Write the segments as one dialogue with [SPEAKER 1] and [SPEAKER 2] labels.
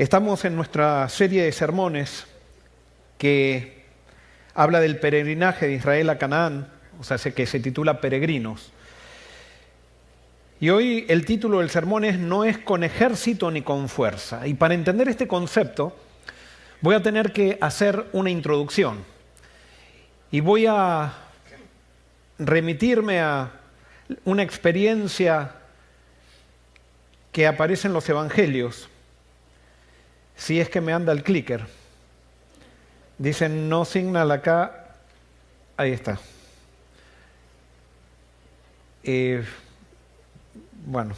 [SPEAKER 1] Estamos en nuestra serie de sermones que habla del peregrinaje de Israel a Canaán, o sea, que se titula Peregrinos. Y hoy el título del sermón es No es con ejército ni con fuerza. Y para entender este concepto voy a tener que hacer una introducción. Y voy a remitirme a una experiencia que aparece en los evangelios. Si es que me anda el clicker. Dicen no signal acá. Ahí está. Bueno.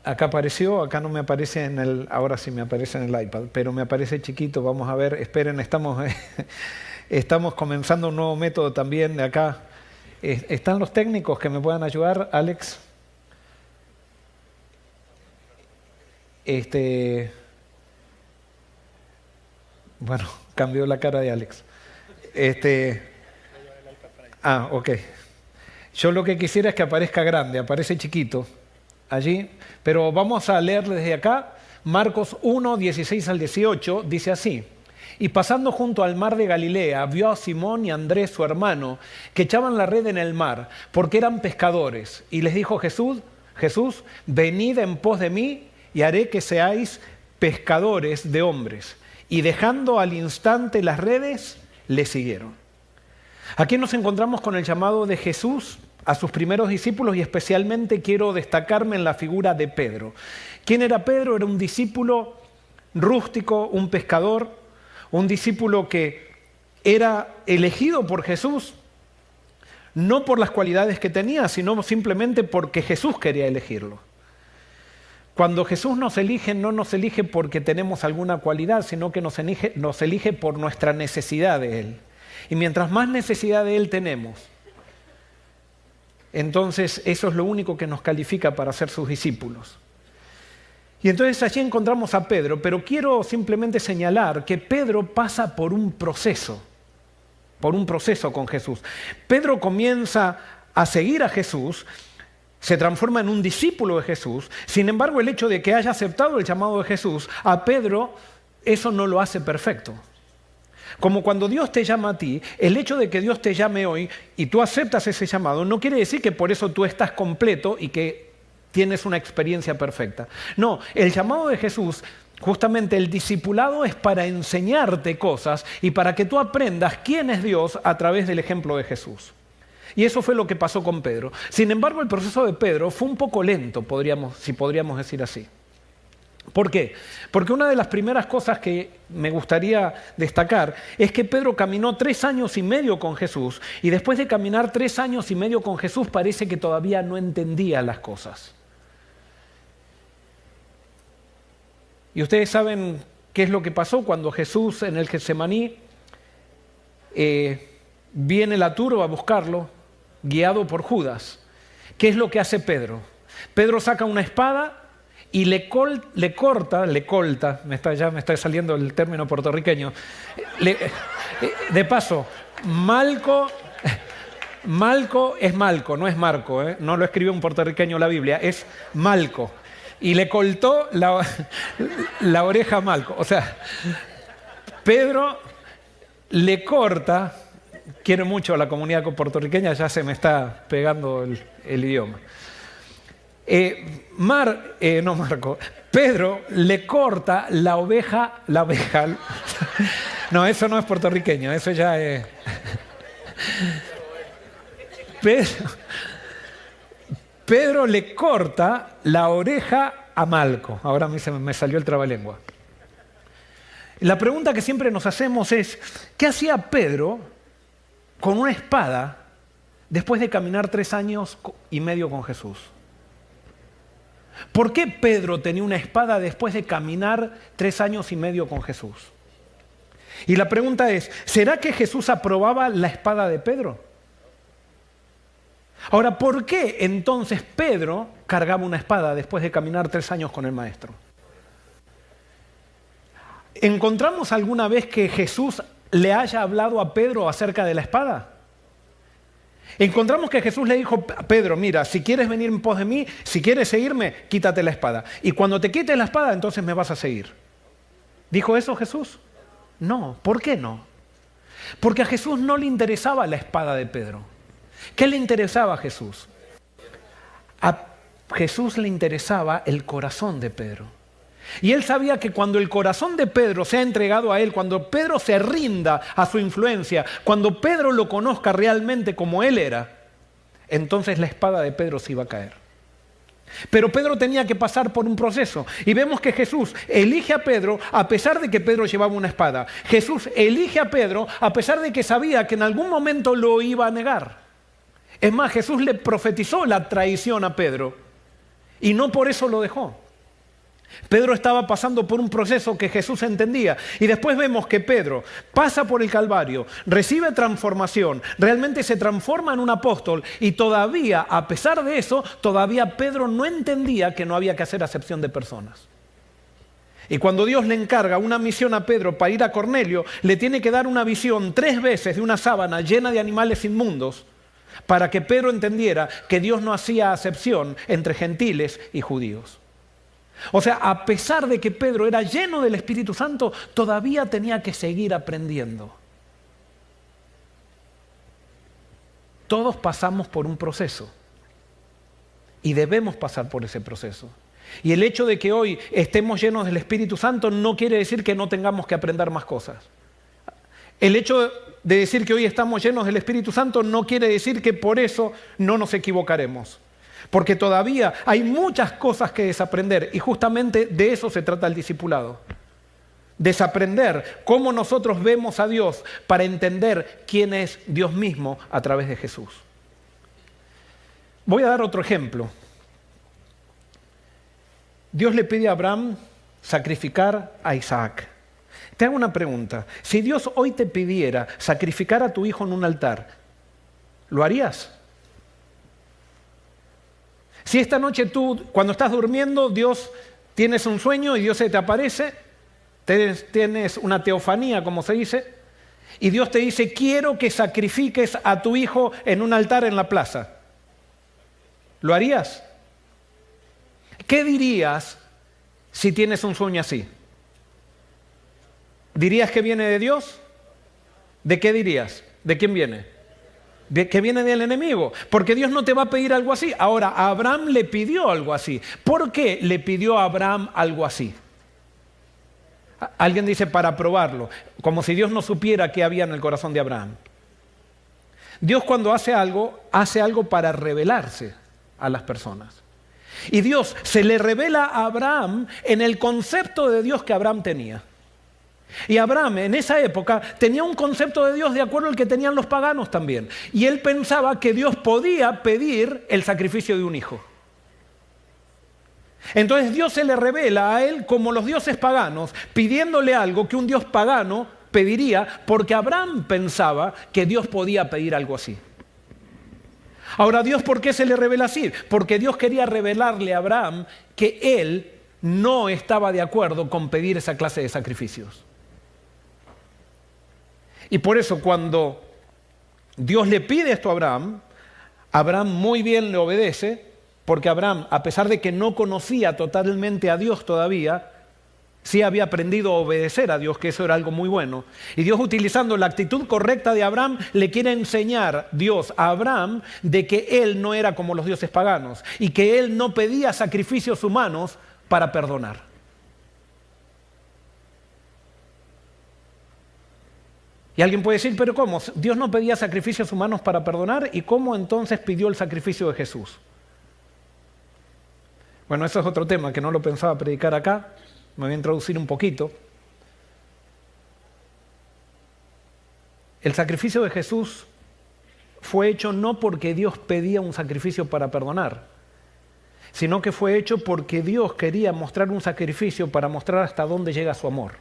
[SPEAKER 1] Acá apareció, acá no me aparece en el... Ahora sí me aparece en el iPad, pero me aparece chiquito. Vamos a ver, esperen, estamos comenzando un nuevo método también de acá. ¿Están los técnicos que me puedan ayudar, Alex? Bueno, cambió la cara de Alex. Ok. Yo lo que quisiera es que aparezca grande, aparece chiquito allí, pero vamos a leer desde acá. Marcos 1, 16 al 18, dice así. Y pasando junto al mar de Galilea, vio a Simón y a Andrés, su hermano, que echaban la red en el mar, porque eran pescadores. Y les dijo Jesús, venid en pos de mí, y haré que seáis pescadores de hombres. Y dejando al instante las redes, le siguieron. Aquí nos encontramos con el llamado de Jesús a sus primeros discípulos y especialmente quiero destacarme en la figura de Pedro. ¿Quién era Pedro? Era un discípulo rústico, un pescador, un discípulo que era elegido por Jesús, no por las cualidades que tenía, sino simplemente porque Jesús quería elegirlo. Cuando Jesús nos elige, no nos elige porque tenemos alguna cualidad, sino que nos elige por nuestra necesidad de Él. Y mientras más necesidad de Él tenemos, entonces eso es lo único que nos califica para ser sus discípulos. Y entonces allí encontramos a Pedro, pero quiero simplemente señalar que Pedro pasa por un proceso con Jesús. Pedro comienza a seguir a Jesús, se transforma en un discípulo de Jesús. Sin embargo, el hecho de que haya aceptado el llamado de Jesús, a Pedro eso no lo hace perfecto. Como cuando Dios te llama a ti, el hecho de que Dios te llame hoy y tú aceptas ese llamado, no quiere decir que por eso tú estás completo y que tienes una experiencia perfecta. No, el llamado de Jesús, justamente el discipulado es para enseñarte cosas y para que tú aprendas quién es Dios a través del ejemplo de Jesús. Y eso fue lo que pasó con Pedro. Sin embargo, el proceso de Pedro fue un poco lento, si podríamos decir así. ¿Por qué? Porque una de las primeras cosas que me gustaría destacar es que Pedro caminó 3 años y medio con Jesús y después de caminar 3 años y medio con Jesús parece que todavía no entendía las cosas. Y ustedes saben qué es lo que pasó cuando Jesús en el Getsemaní viene la turba a buscarlo, guiado por Judas. ¿Qué es lo que hace Pedro? Pedro saca una espada y le corta, ya me está saliendo el término puertorriqueño. De paso, Malco es Malco, no es Marco, no lo escribió un puertorriqueño la Biblia, es Malco. Y le cortó la oreja a Malco. O sea, Pedro le corta, quiero mucho a la comunidad puertorriqueña, ya se me está pegando el idioma. Pedro le corta la oveja. No, eso no es puertorriqueño, eso ya es. Pedro le corta la oreja a Malco. Ahora a mí me salió el trabalengua. La pregunta que siempre nos hacemos es, ¿qué hacía Pedro con una espada después de caminar 3 años y medio con Jesús? ¿Por qué Pedro tenía una espada después de caminar 3 años y medio con Jesús? Y la pregunta es, ¿será que Jesús aprobaba la espada de Pedro? Ahora, ¿por qué entonces Pedro cargaba una espada después de caminar 3 años con el Maestro? ¿Encontramos alguna vez que Jesús le haya hablado a Pedro acerca de la espada? Encontramos que Jesús le dijo a Pedro, mira, si quieres venir en pos de mí, si quieres seguirme, quítate la espada. Y cuando te quites la espada, entonces me vas a seguir. ¿Dijo eso Jesús? No. ¿Por qué no? Porque a Jesús no le interesaba la espada de Pedro. ¿Qué le interesaba a Jesús? A Jesús le interesaba el corazón de Pedro. Y él sabía que cuando el corazón de Pedro sea entregado a él, cuando Pedro se rinda a su influencia, cuando Pedro lo conozca realmente como él era, entonces la espada de Pedro se iba a caer. Pero Pedro tenía que pasar por un proceso. Y vemos que Jesús elige a Pedro a pesar de que Pedro llevaba una espada. Jesús elige a Pedro a pesar de que sabía que en algún momento lo iba a negar. Es más, Jesús le profetizó la traición a Pedro y no por eso lo dejó. Pedro estaba pasando por un proceso que Jesús entendía. Y después vemos que Pedro pasa por el Calvario, recibe transformación, realmente se transforma en un apóstol y todavía, a pesar de eso, todavía Pedro no entendía que no había que hacer acepción de personas. Y cuando Dios le encarga una misión a Pedro para ir a Cornelio, le tiene que dar una visión 3 veces de una sábana llena de animales inmundos para que Pedro entendiera que Dios no hacía acepción entre gentiles y judíos. O sea, a pesar de que Pedro era lleno del Espíritu Santo, todavía tenía que seguir aprendiendo. Todos pasamos por un proceso y debemos pasar por ese proceso. Y el hecho de que hoy estemos llenos del Espíritu Santo no quiere decir que no tengamos que aprender más cosas. El hecho de decir que hoy estamos llenos del Espíritu Santo no quiere decir que por eso no nos equivocaremos. Porque todavía hay muchas cosas que desaprender y justamente de eso se trata el discipulado. Desaprender cómo nosotros vemos a Dios para entender quién es Dios mismo a través de Jesús. Voy a dar otro ejemplo. Dios le pide a Abraham sacrificar a Isaac. Te hago una pregunta. Si Dios hoy te pidiera sacrificar a tu hijo en un altar, ¿lo harías? Si esta noche tú, cuando estás durmiendo, Dios tienes un sueño y Dios se te aparece, tienes una teofanía, como se dice, y Dios te dice, quiero que sacrifiques a tu hijo en un altar en la plaza. ¿Lo harías? ¿Qué dirías si tienes un sueño así? ¿Dirías que viene de Dios? ¿De qué dirías? ¿De quién viene? Que viene del enemigo, porque Dios no te va a pedir algo así. Ahora, a Abraham le pidió algo así. ¿Por qué le pidió a Abraham algo así? Alguien dice para probarlo, como si Dios no supiera qué había en el corazón de Abraham. Dios cuando hace algo para revelarse a las personas. Y Dios se le revela a Abraham en el concepto de Dios que Abraham tenía. Y Abraham en esa época tenía un concepto de Dios de acuerdo al que tenían los paganos también. Y él pensaba que Dios podía pedir el sacrificio de un hijo. Entonces Dios se le revela a él como los dioses paganos, pidiéndole algo que un dios pagano pediría, porque Abraham pensaba que Dios podía pedir algo así. Ahora, ¿Dios por qué se le revela así? Porque Dios quería revelarle a Abraham que él no estaba de acuerdo con pedir esa clase de sacrificios. Y por eso cuando Dios le pide esto a Abraham, Abraham muy bien le obedece, porque Abraham, a pesar de que no conocía totalmente a Dios todavía, sí había aprendido a obedecer a Dios, que eso era algo muy bueno. Y Dios, utilizando la actitud correcta de Abraham, le quiere enseñar Dios a Abraham de que él no era como los dioses paganos y que él no pedía sacrificios humanos para perdonar. Y alguien puede decir, pero ¿cómo? Dios no pedía sacrificios humanos para perdonar, ¿y cómo entonces pidió el sacrificio de Jesús? Bueno, eso es otro tema que no lo pensaba predicar acá, me voy a introducir un poquito. El sacrificio de Jesús fue hecho no porque Dios pedía un sacrificio para perdonar, sino que fue hecho porque Dios quería mostrar un sacrificio para mostrar hasta dónde llega su amor.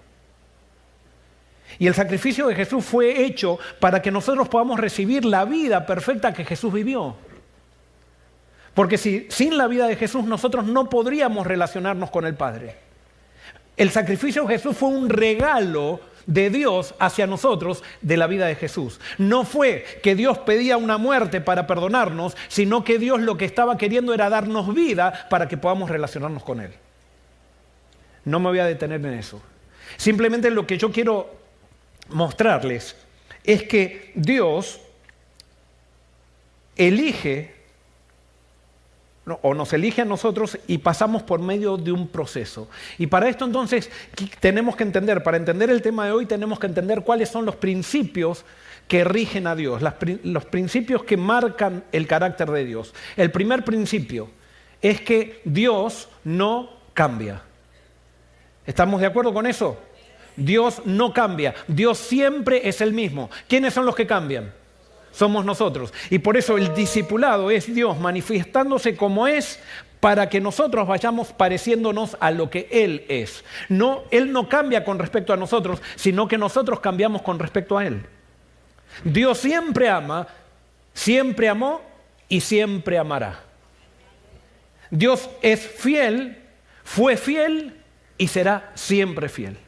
[SPEAKER 1] Y el sacrificio de Jesús fue hecho para que nosotros podamos recibir la vida perfecta que Jesús vivió. Porque sin la vida de Jesús nosotros no podríamos relacionarnos con el Padre. El sacrificio de Jesús fue un regalo de Dios hacia nosotros de la vida de Jesús. No fue que Dios pedía una muerte para perdonarnos, sino que Dios lo que estaba queriendo era darnos vida para que podamos relacionarnos con Él. No me voy a detener en eso. Simplemente lo que yo quiero mostrarles es que Dios elige o nos elige a nosotros y pasamos por medio de un proceso. Y para esto entonces tenemos que entender, para entender el tema de hoy, tenemos que entender cuáles son los principios que rigen a Dios, los principios que marcan el carácter de Dios. El primer principio es que Dios no cambia. ¿Estamos de acuerdo con eso? Dios no cambia. Dios siempre es el mismo. ¿Quiénes son los que cambian? Somos nosotros. Y por eso el discipulado es Dios manifestándose como es para que nosotros vayamos pareciéndonos a lo que Él es. No, Él no cambia con respecto a nosotros, sino que nosotros cambiamos con respecto a Él. Dios siempre ama, siempre amó y siempre amará. Dios es fiel, fue fiel y será siempre fiel.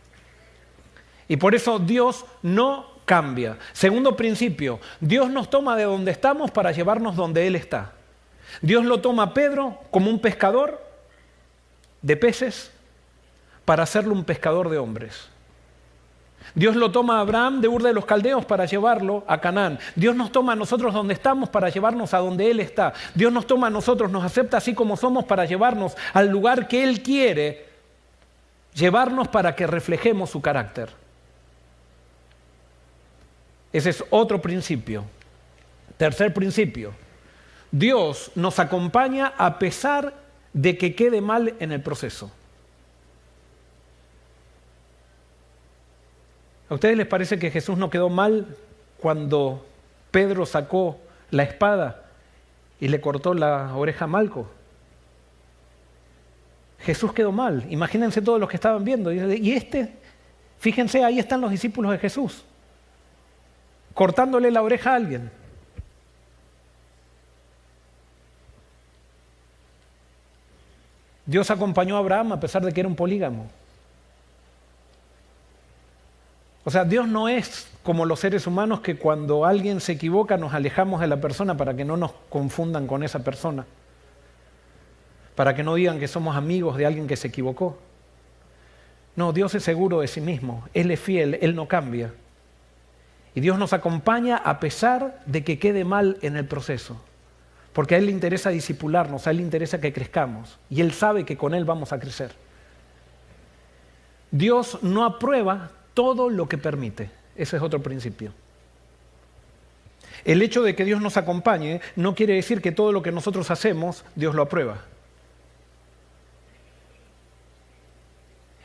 [SPEAKER 1] Y por eso Dios no cambia. Segundo principio, Dios nos toma de donde estamos para llevarnos donde Él está. Dios lo toma a Pedro como un pescador de peces para hacerlo un pescador de hombres. Dios lo toma a Abraham de Ur de los Caldeos para llevarlo a Canaán. Dios nos toma a nosotros donde estamos para llevarnos a donde Él está. Dios nos toma a nosotros, nos acepta así como somos para llevarnos al lugar que Él quiere llevarnos para que reflejemos su carácter. Ese es otro principio. Tercer principio. Dios nos acompaña a pesar de que quede mal en el proceso. ¿A ustedes les parece que Jesús no quedó mal cuando Pedro sacó la espada y le cortó la oreja a Malco? Jesús quedó mal. Imagínense todos los que estaban viendo. Fíjense, ahí están los discípulos de Jesús, cortándole la oreja a alguien. Dios acompañó a Abraham a pesar de que era un polígamo. O sea, Dios no es como los seres humanos que cuando alguien se equivoca nos alejamos de la persona para que no nos confundan con esa persona, para que no digan que somos amigos de alguien que se equivocó. No, Dios es seguro de sí mismo, Él es fiel, Él no cambia. Y Dios nos acompaña a pesar de que quede mal en el proceso. Porque a Él le interesa discipularnos, a Él le interesa que crezcamos. Y Él sabe que con Él vamos a crecer. Dios no aprueba todo lo que permite. Ese es otro principio. El hecho de que Dios nos acompañe no quiere decir que todo lo que nosotros hacemos, Dios lo aprueba.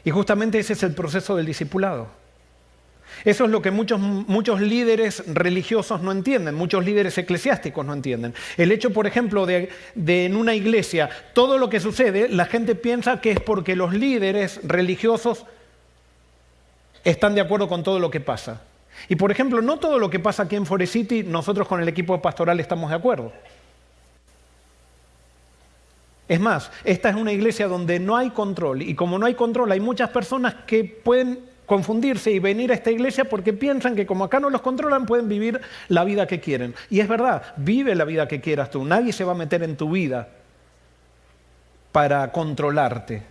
[SPEAKER 1] Y justamente ese es el proceso del discipulado. Eso es lo que muchos líderes religiosos no entienden, muchos líderes eclesiásticos no entienden. El hecho, por ejemplo, de en una iglesia, todo lo que sucede, la gente piensa que es porque los líderes religiosos están de acuerdo con todo lo que pasa. Y, por ejemplo, no todo lo que pasa aquí en Forest City, nosotros con el equipo pastoral estamos de acuerdo. Es más, esta es una iglesia donde no hay control, y como no hay control, hay muchas personas que pueden confundirse y venir a esta iglesia porque piensan que como acá no los controlan, pueden vivir la vida que quieren. Y es verdad, vive la vida que quieras tú. Nadie se va a meter en tu vida para controlarte.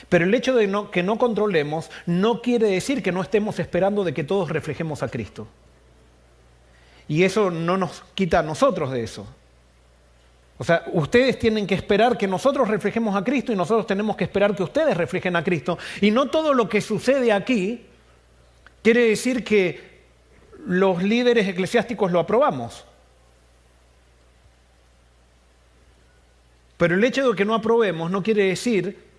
[SPEAKER 1] Pero el hecho de que no controlemos no quiere decir que no estemos esperando de que todos reflejemos a Cristo. Y eso no nos quita a nosotros de eso. O sea, ustedes tienen que esperar que nosotros reflejemos a Cristo y nosotros tenemos que esperar que ustedes reflejen a Cristo. Y no todo lo que sucede aquí quiere decir que los líderes eclesiásticos lo aprobamos. Pero el hecho de que no aprobemos no quiere decir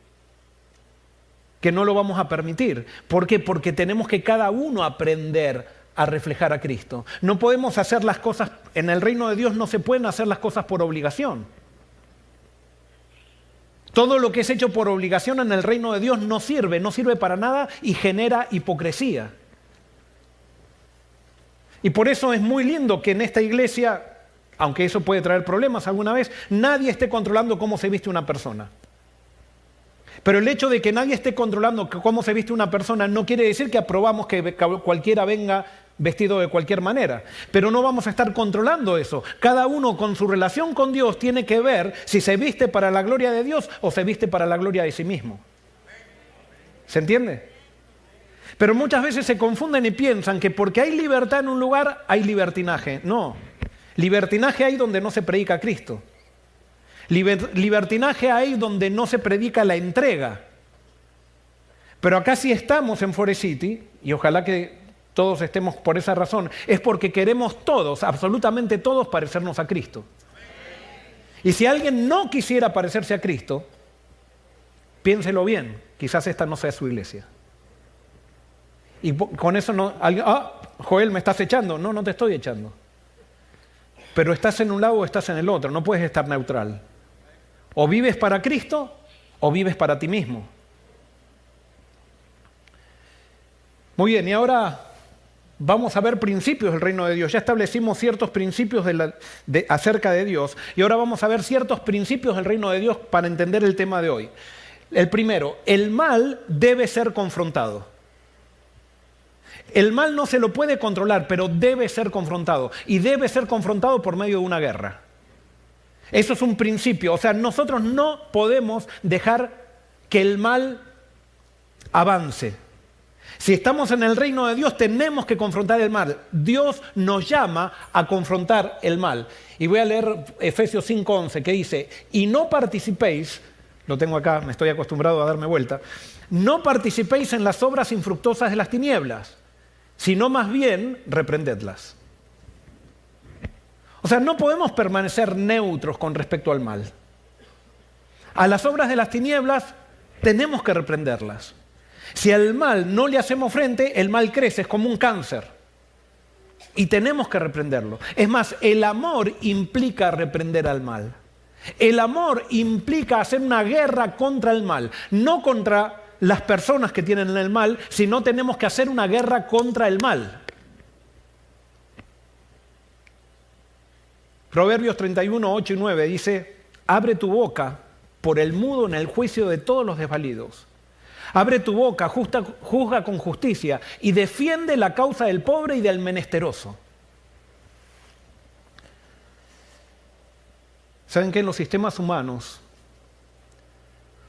[SPEAKER 1] que no lo vamos a permitir. ¿Por qué? Porque tenemos que cada uno aprender a reflejar a Cristo. No podemos hacer las cosas, en el reino de Dios no se pueden hacer las cosas por obligación. Todo lo que es hecho por obligación en el reino de Dios no sirve para nada y genera hipocresía. Y por eso es muy lindo que en esta iglesia, aunque eso puede traer problemas alguna vez, nadie esté controlando cómo se viste una persona. Pero el hecho de que nadie esté controlando cómo se viste una persona no quiere decir que aprobamos que cualquiera venga vestido de cualquier manera. Pero no vamos a estar controlando eso. Cada uno con su relación con Dios tiene que ver si se viste para la gloria de Dios o se viste para la gloria de sí mismo. ¿Se entiende? Pero muchas veces se confunden y piensan que porque hay libertad en un lugar, hay libertinaje. No. Libertinaje hay donde no se predica a Cristo. Libertinaje hay donde no se predica la entrega. Pero acá sí estamos en Forest City, y ojalá que todos estemos por esa razón, es porque queremos todos, absolutamente todos, parecernos a Cristo. Y si alguien no quisiera parecerse a Cristo, piénselo bien, quizás esta no sea su iglesia. Y con eso no... Joel, ¿me estás echando? No, no te estoy echando. Pero estás en un lado o estás en el otro, no puedes estar neutral. O vives para Cristo o vives para ti mismo. Muy bien, y ahora vamos a ver principios del reino de Dios. Ya establecimos ciertos principios acerca de Dios y ahora vamos a ver ciertos principios del reino de Dios para entender el tema de hoy. El primero, el mal debe ser confrontado. El mal no se lo puede controlar, pero debe ser confrontado. Y debe ser confrontado por medio de una guerra. Eso es un principio. O sea, nosotros no podemos dejar que el mal avance. Si estamos en el reino de Dios, tenemos que confrontar el mal. Dios nos llama a confrontar el mal. Y voy a leer Efesios 5:11, que dice, y no participéis, lo tengo acá, me estoy acostumbrado a darme vuelta, no participéis en las obras infructuosas de las tinieblas, sino más bien reprendedlas. O sea, no podemos permanecer neutros con respecto al mal. A las obras de las tinieblas tenemos que reprenderlas. Si al mal no le hacemos frente, el mal crece, es como un cáncer. Y tenemos que reprenderlo. Es más, el amor implica reprender al mal. El amor implica hacer una guerra contra el mal, no contra las personas que tienen el mal, sino tenemos que hacer una guerra contra el mal. Proverbios 31, 8 y 9 dice, abre tu boca por el mudo en el juicio de todos los desvalidos. Abre tu boca, juzga con justicia y defiende la causa del pobre y del menesteroso. ¿Saben qué? En los sistemas humanos,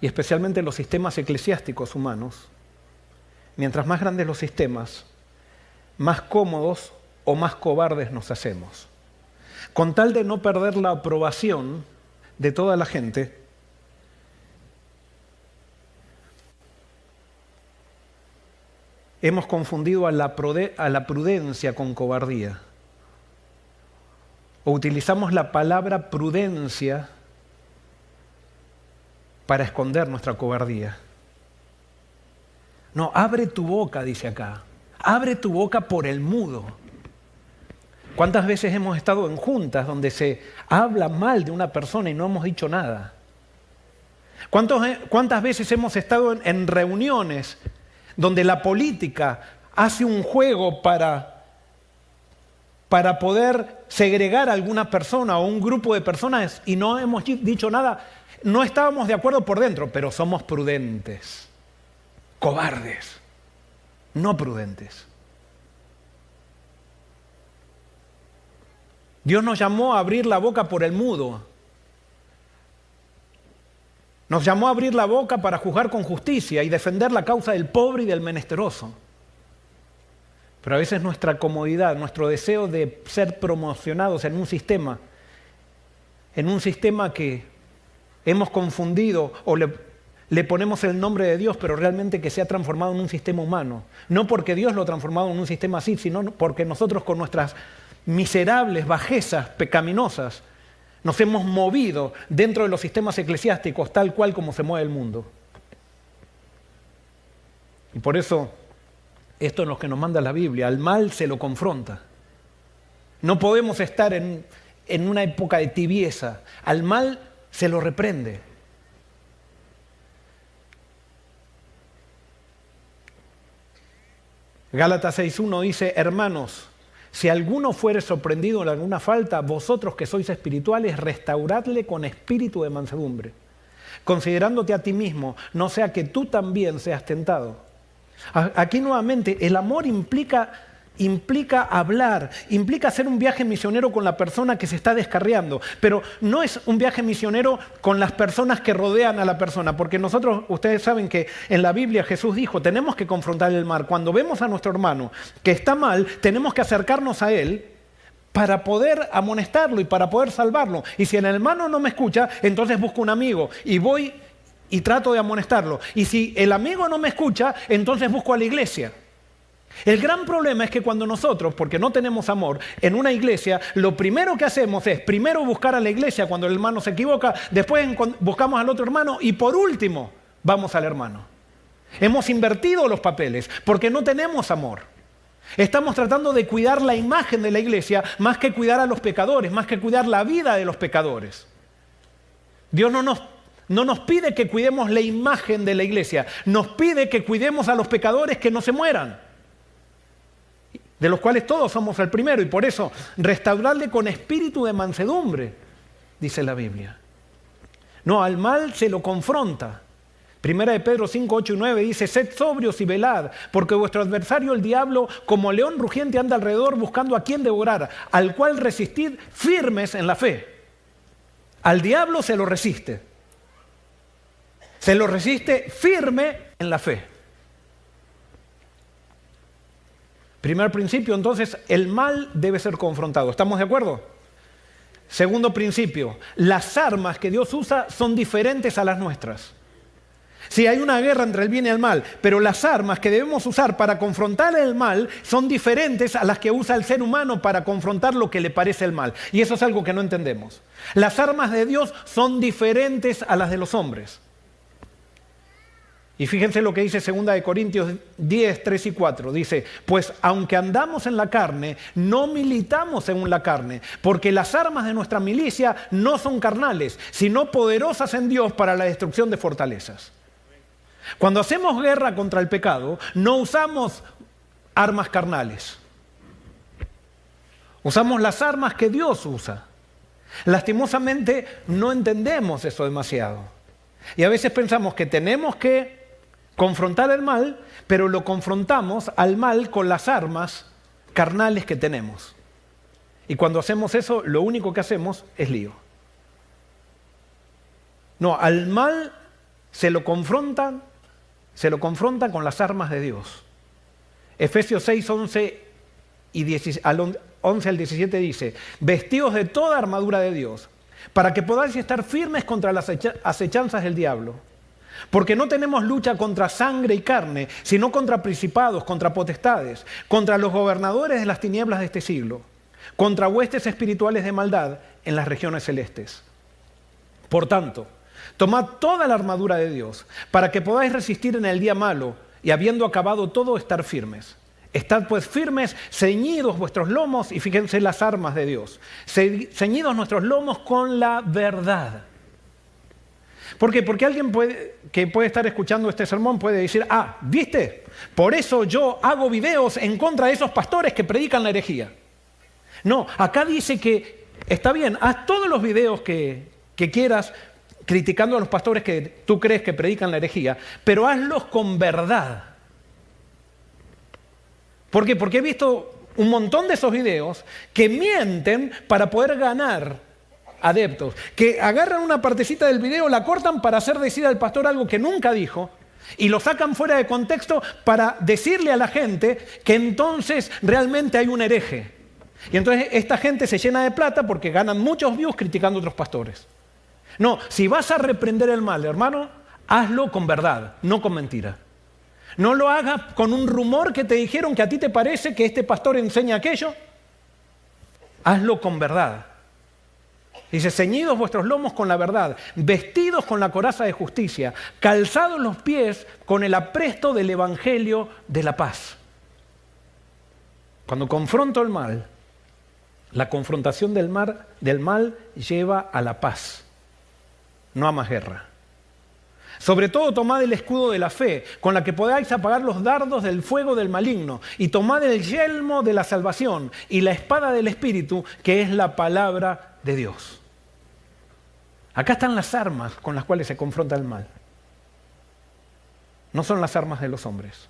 [SPEAKER 1] y especialmente en los sistemas eclesiásticos humanos, mientras más grandes los sistemas, más cómodos o más cobardes nos hacemos. Con tal de no perder la aprobación de toda la gente, hemos confundido a la prudencia con cobardía. O utilizamos la palabra prudencia para esconder nuestra cobardía. No, abre tu boca, dice acá. Abre tu boca por el mudo. ¿Cuántas veces hemos estado en juntas donde se habla mal de una persona y no hemos dicho nada? ¿Cuántas veces hemos estado en reuniones donde la política hace un juego para poder segregar a alguna persona o un grupo de personas y no hemos dicho nada? No estábamos de acuerdo por dentro, pero somos prudentes, cobardes, no prudentes. Dios nos llamó a abrir la boca por el mudo. Nos llamó a abrir la boca para juzgar con justicia y defender la causa del pobre y del menesteroso. Pero a veces nuestra comodidad, nuestro deseo de ser promocionados en un sistema que hemos confundido o le ponemos el nombre de Dios, pero realmente que se ha transformado en un sistema humano. No porque Dios lo ha transformado en un sistema así, sino porque nosotros con nuestras miserables bajezas pecaminosas nos hemos movido dentro de los sistemas eclesiásticos tal cual como se mueve el mundo. Y por eso, esto es lo que nos manda la Biblia, al mal se lo confronta. No podemos estar en una época de tibieza, al mal se lo reprende. Gálatas 6:1 dice, hermanos, si alguno fuere sorprendido en alguna falta, vosotros que sois espirituales, restauradle con espíritu de mansedumbre. considerándote a ti mismo, no sea que tú también seas tentado. Aquí nuevamente, el amor implica hablar, implica hacer un viaje misionero con la persona que se está descarriando, pero no es un viaje misionero con las personas que rodean a la persona, porque ustedes saben que en la Biblia Jesús dijo, tenemos que confrontar el mal. Cuando vemos a nuestro hermano que está mal, tenemos que acercarnos a él para poder amonestarlo y para poder salvarlo. Y si el hermano no me escucha, entonces busco un amigo y voy y trato de amonestarlo. Y si el amigo no me escucha, entonces busco a la iglesia. El gran problema es que cuando nosotros, porque no tenemos amor, en una iglesia, lo primero que hacemos es primero buscar a la iglesia cuando el hermano se equivoca, después buscamos al otro hermano y por último vamos al hermano. Hemos invertido los papeles porque no tenemos amor. Estamos tratando de cuidar la imagen de la iglesia más que cuidar a los pecadores, más que cuidar la vida de los pecadores. Dios no nos pide que cuidemos la imagen de la iglesia, nos pide que cuidemos a los pecadores que no se mueran, de los cuales todos somos el primero, y por eso restaurarle con espíritu de mansedumbre, dice la Biblia. No, al mal se lo confronta. Primera de Pedro 5, 8 y 9 dice, sed sobrios y velad, porque vuestro adversario el diablo, como león rugiente anda alrededor buscando a quien devorar, al cual resistid firmes en la fe. Al diablo se lo resiste firme en la fe. Primer principio, entonces, el mal debe ser confrontado. ¿Estamos de acuerdo? Segundo principio, las armas que Dios usa son diferentes a las nuestras. Sí, hay una guerra entre el bien y el mal, pero las armas que debemos usar para confrontar el mal son diferentes a las que usa el ser humano para confrontar lo que le parece el mal. Y eso es algo que no entendemos. Las armas de Dios son diferentes a las de los hombres. Y fíjense lo que dice 2 Corintios 10, 3 y 4. Dice, pues aunque andamos en la carne, no militamos según la carne, porque las armas de nuestra milicia no son carnales, sino poderosas en Dios para la destrucción de fortalezas. Cuando hacemos guerra contra el pecado, no usamos armas carnales. Usamos las armas que Dios usa. Lastimosamente no entendemos eso demasiado. Y a veces pensamos que tenemos que confrontar el mal, pero lo confrontamos al mal con las armas carnales que tenemos. Y cuando hacemos eso, lo único que hacemos es lío. No, al mal se lo confrontan con las armas de Dios. Efesios 6, 11 al 17 dice, vestidos de toda armadura de Dios, para que podáis estar firmes contra las acechanzas del diablo. Porque no tenemos lucha contra sangre y carne, sino contra principados, contra potestades, contra los gobernadores de las tinieblas de este siglo, contra huestes espirituales de maldad en las regiones celestes. Por tanto, tomad toda la armadura de Dios, para que podáis resistir en el día malo, y habiendo acabado todo, estar firmes. Estad pues firmes, ceñidos vuestros lomos, y fíjense las armas de Dios, ceñidos nuestros lomos con la verdad. ¿Por qué? Porque alguien que puede estar escuchando este sermón puede decir, ¿viste? Por eso yo hago videos en contra de esos pastores que predican la herejía. No, acá dice que está bien, haz todos los videos que quieras criticando a los pastores que tú crees que predican la herejía, pero hazlos con verdad. ¿Por qué? Porque he visto un montón de esos videos que mienten para poder ganar adeptos, que agarran una partecita del video, la cortan para hacer decir al pastor algo que nunca dijo y lo sacan fuera de contexto para decirle a la gente que entonces realmente hay un hereje. Y entonces esta gente se llena de plata porque ganan muchos views criticando a otros pastores. No, si vas a reprender el mal, hermano, hazlo con verdad, no con mentira. No lo hagas con un rumor que te dijeron que a ti te parece que este pastor enseña aquello. Hazlo con verdad. Dice, ceñidos vuestros lomos con la verdad, vestidos con la coraza de justicia, calzados los pies con el apresto del evangelio de la paz. Cuando confronto el mal, la confrontación del mal lleva a la paz, no a más guerra. Sobre todo tomad el escudo de la fe, con la que podáis apagar los dardos del fuego del maligno, y tomad el yelmo de la salvación y la espada del Espíritu, que es la palabra de Dios. Acá están las armas con las cuales se confronta el mal. No son las armas de los hombres.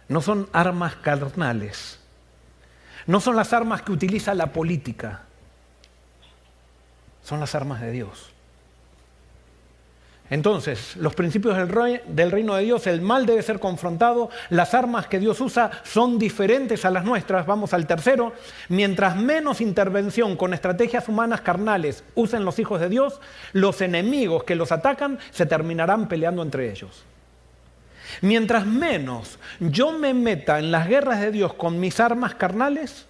[SPEAKER 1] No son armas carnales. No son las armas que utiliza la política. Son las armas de Dios. Entonces, los principios del reino de Dios, el mal debe ser confrontado, las armas que Dios usa son diferentes a las nuestras. Vamos al tercero. Mientras menos intervención con estrategias humanas carnales usen los hijos de Dios, los enemigos que los atacan se terminarán peleando entre ellos. Mientras menos yo me meta en las guerras de Dios con mis armas carnales,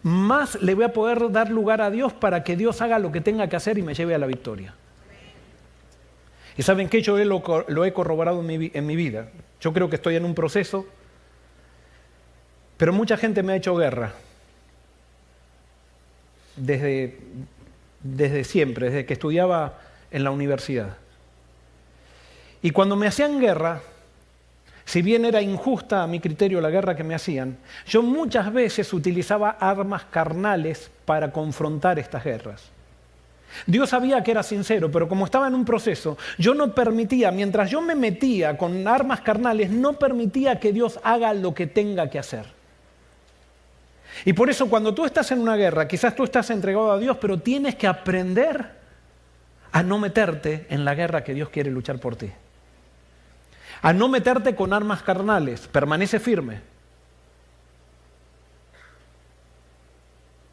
[SPEAKER 1] más le voy a poder dar lugar a Dios para que Dios haga lo que tenga que hacer y me lleve a la victoria. Y ¿saben qué? Yo lo he corroborado en mi vida. Yo creo que estoy en un proceso, pero mucha gente me ha hecho guerra. Desde siempre, desde que estudiaba en la universidad. Y cuando me hacían guerra, si bien era injusta a mi criterio la guerra que me hacían, yo muchas veces utilizaba armas carnales para confrontar estas guerras. Dios sabía que era sincero, pero como estaba en un proceso, yo no permitía, mientras yo me metía con armas carnales, no permitía que Dios haga lo que tenga que hacer. Y por eso cuando tú estás en una guerra, quizás tú estás entregado a Dios, pero tienes que aprender a no meterte en la guerra que Dios quiere luchar por ti. A no meterte con armas carnales, permanece firme.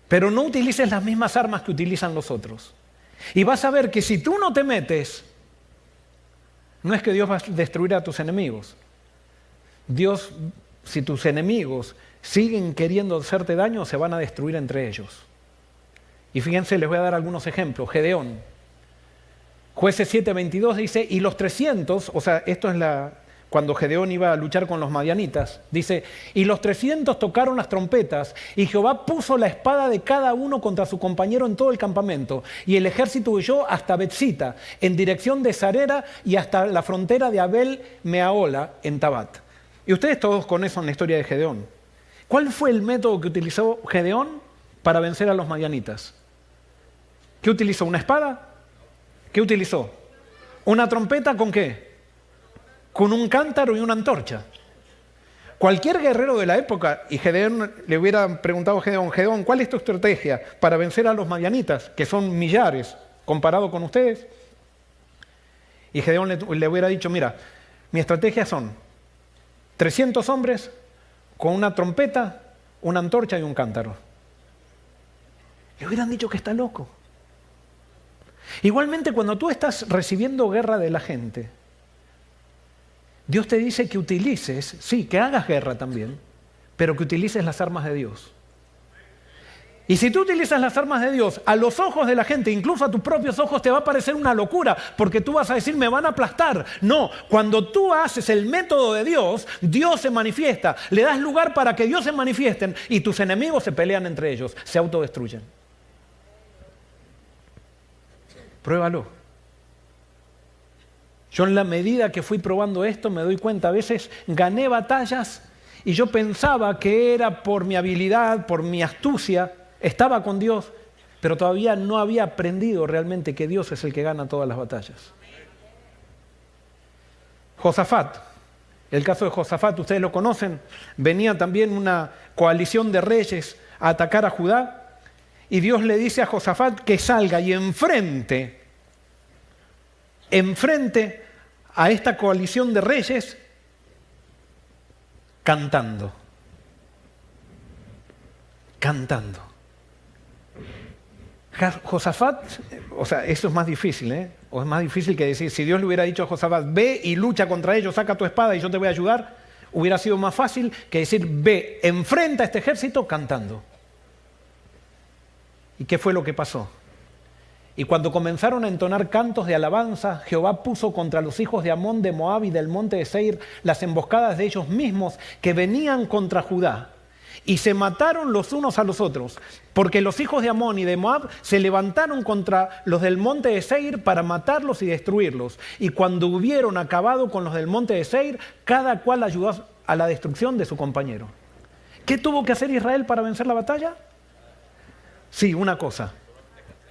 [SPEAKER 1] Pero no utilices las mismas armas que utilizan los otros. Y vas a ver que si tú no te metes, no es que Dios va a destruir a tus enemigos. Dios, si tus enemigos siguen queriendo hacerte daño, se van a destruir entre ellos. Y fíjense, les voy a dar algunos ejemplos. Gedeón. Jueces 7:22 dice, y los 300, o sea, esto es cuando Gedeón iba a luchar con los madianitas, dice, y los 300 tocaron las trompetas, y Jehová puso la espada de cada uno contra su compañero en todo el campamento, y el ejército huyó hasta Betzita, en dirección de Sarera, y hasta la frontera de Abel Meaola, en Tabat. Y ustedes todos conocen la historia de Gedeón. ¿Cuál fue el método que utilizó Gedeón para vencer a los madianitas? ¿Qué utilizó? ¿Una espada? ¿Qué utilizó? ¿Una trompeta con qué? Con un cántaro y una antorcha. Cualquier guerrero de la época, y Gedeón le hubiera preguntado a Gedeón, ¿cuál es tu estrategia para vencer a los madianitas, que son millares comparado con ustedes? Y Gedeón le hubiera dicho, mira, mi estrategia son 300 hombres con una trompeta, una antorcha y un cántaro. Le hubieran dicho que está loco. Igualmente, cuando tú estás recibiendo guerra de la gente, Dios te dice que utilices, sí, que hagas guerra también, pero que utilices las armas de Dios. Y si tú utilizas las armas de Dios, a los ojos de la gente, incluso a tus propios ojos, te va a parecer una locura, porque tú vas a decir, me van a aplastar. No, cuando tú haces el método de Dios, Dios se manifiesta, le das lugar para que Dios se manifiesten y tus enemigos se pelean entre ellos, se autodestruyen. Pruébalo. Yo en la medida que fui probando esto me doy cuenta, a veces gané batallas y yo pensaba que era por mi habilidad, por mi astucia, estaba con Dios, pero todavía no había aprendido realmente que Dios es el que gana todas las batallas. Josafat, el caso de Josafat, ustedes lo conocen, venía también una coalición de reyes a atacar a Judá. Y Dios le dice a Josafat que salga y enfrente a esta coalición de reyes cantando. Josafat, o sea, eso es más difícil, ¿eh? O es más difícil que decir, si Dios le hubiera dicho a Josafat, ve y lucha contra ellos, saca tu espada y yo te voy a ayudar, hubiera sido más fácil que decir, ve, enfrenta a este ejército cantando. ¿Y qué fue lo que pasó? Y cuando comenzaron a entonar cantos de alabanza, Jehová puso contra los hijos de Amón, de Moab y del monte de Seir las emboscadas de ellos mismos que venían contra Judá. Y se mataron los unos a los otros, porque los hijos de Amón y de Moab se levantaron contra los del monte de Seir para matarlos y destruirlos. Y cuando hubieron acabado con los del monte de Seir, cada cual ayudó a la destrucción de su compañero. ¿Qué tuvo que hacer Israel para vencer la batalla? Sí, una cosa.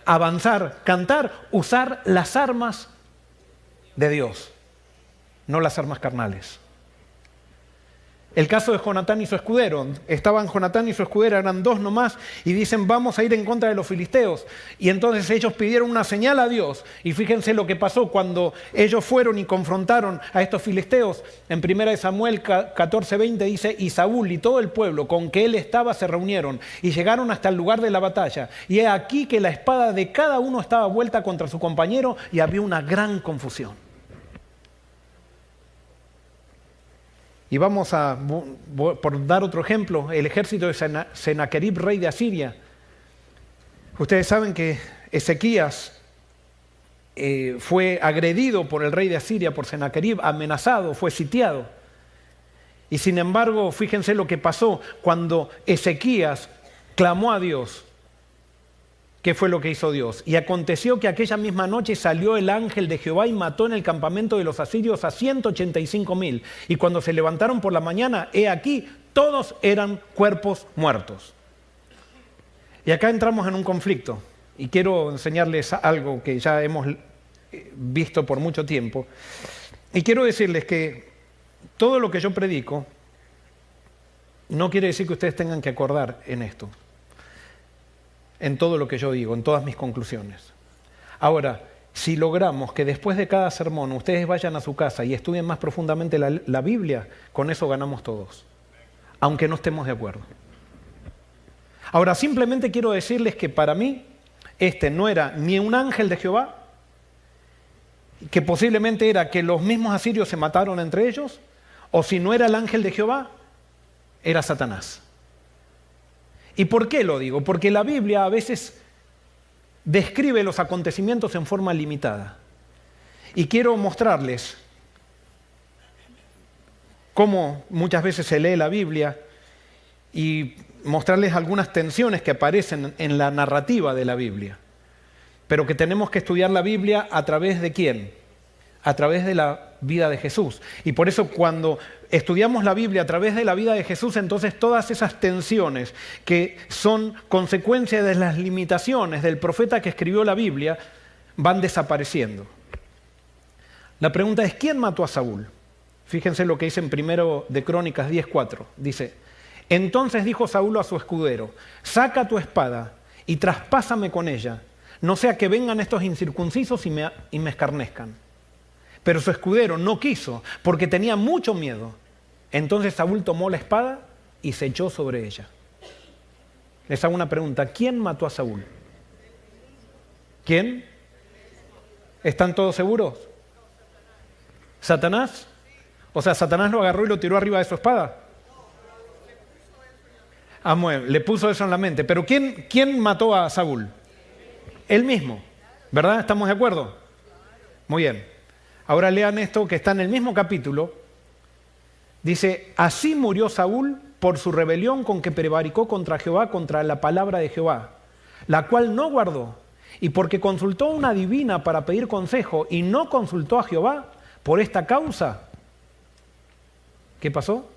[SPEAKER 1] avanzar, cantar, usar las armas de Dios, no las armas carnales. El caso de Jonatán y su escudero. Estaban Jonatán y su escudero, eran dos nomás, y dicen, vamos a ir en contra de los filisteos. Y entonces ellos pidieron una señal a Dios. Y fíjense lo que pasó cuando ellos fueron y confrontaron a estos filisteos. En 1 Samuel 14:20 dice, y Saúl y todo el pueblo con que él estaba se reunieron y llegaron hasta el lugar de la batalla. Y he aquí que la espada de cada uno estaba vuelta contra su compañero y había una gran confusión. Y vamos a, por dar otro ejemplo, el ejército de Senaquerib, rey de Asiria. Ustedes saben que Ezequías fue agredido por el rey de Asiria, por Senaquerib, amenazado, fue sitiado. Y sin embargo, fíjense lo que pasó cuando Ezequías clamó a Dios. ¿Qué fue lo que hizo Dios? Y aconteció que aquella misma noche salió el ángel de Jehová y mató en el campamento de los asirios a 185,000. Y cuando se levantaron por la mañana, he aquí, todos eran cuerpos muertos. Y acá entramos en un conflicto. Y quiero enseñarles algo que ya hemos visto por mucho tiempo. Y quiero decirles que todo lo que yo predico no quiere decir que ustedes tengan que acordar en esto. En todo lo que yo digo, en todas mis conclusiones. Ahora, si logramos que después de cada sermón ustedes vayan a su casa y estudien más profundamente la Biblia, con eso ganamos todos, aunque no estemos de acuerdo. Ahora, simplemente quiero decirles que para mí, este no era ni un ángel de Jehová, que posiblemente era que los mismos asirios se mataron entre ellos, o si no era el ángel de Jehová, era Satanás. ¿Y por qué lo digo? Porque la Biblia a veces describe los acontecimientos en forma limitada. Y quiero mostrarles cómo muchas veces se lee la Biblia y mostrarles algunas tensiones que aparecen en la narrativa de la Biblia. Pero que tenemos que estudiar la Biblia a través de ¿quién? A través de la vida de Jesús. Y por eso cuando estudiamos la Biblia a través de la vida de Jesús, entonces todas esas tensiones que son consecuencia de las limitaciones del profeta que escribió la Biblia van desapareciendo. La pregunta es, ¿quién mató a Saúl? Fíjense lo que dice en 1 de Crónicas 10:4. Dice, entonces dijo Saúl a su escudero, saca tu espada y traspásame con ella, no sea que vengan estos incircuncisos y me escarnezcan. Pero su escudero no quiso, porque tenía mucho miedo. Entonces Saúl tomó la espada y se echó sobre ella. Les hago una pregunta. ¿Quién mató a Saúl? ¿Quién? ¿Están todos seguros? ¿Satanás? O sea, ¿Satanás lo agarró y lo tiró arriba de su espada? Ah, bueno, le puso eso en la mente. Pero ¿quién mató a Saúl? Él mismo. ¿Verdad? ¿Estamos de acuerdo? Muy bien. Ahora lean esto que está en el mismo capítulo. Dice, así murió Saúl por su rebelión con que prevaricó contra Jehová, contra la palabra de Jehová, la cual no guardó, y porque consultó a una divina para pedir consejo y no consultó a Jehová, por esta causa, ¿qué pasó?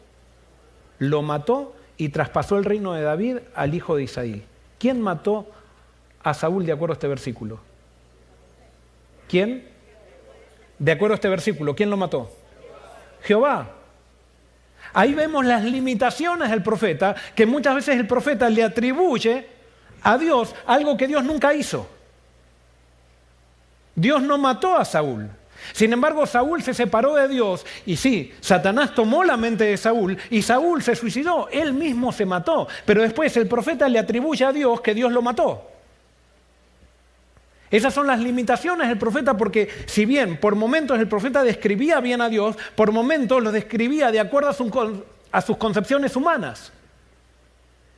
[SPEAKER 1] Lo mató y traspasó el reino de David al hijo de Isaí. ¿Quién mató a Saúl de acuerdo a este versículo? ¿Quién? De acuerdo a este versículo, ¿quién lo mató? Jehová. Ahí vemos las limitaciones del profeta, que muchas veces el profeta le atribuye a Dios algo que Dios nunca hizo. Dios no mató a Saúl. Sin embargo, Saúl se separó de Dios y sí, Satanás tomó la mente de Saúl y Saúl se suicidó, él mismo se mató. Pero después el profeta le atribuye a Dios que Dios lo mató. Esas son las limitaciones del profeta, porque si bien por momentos el profeta describía bien a Dios, por momentos lo describía de acuerdo a sus concepciones humanas.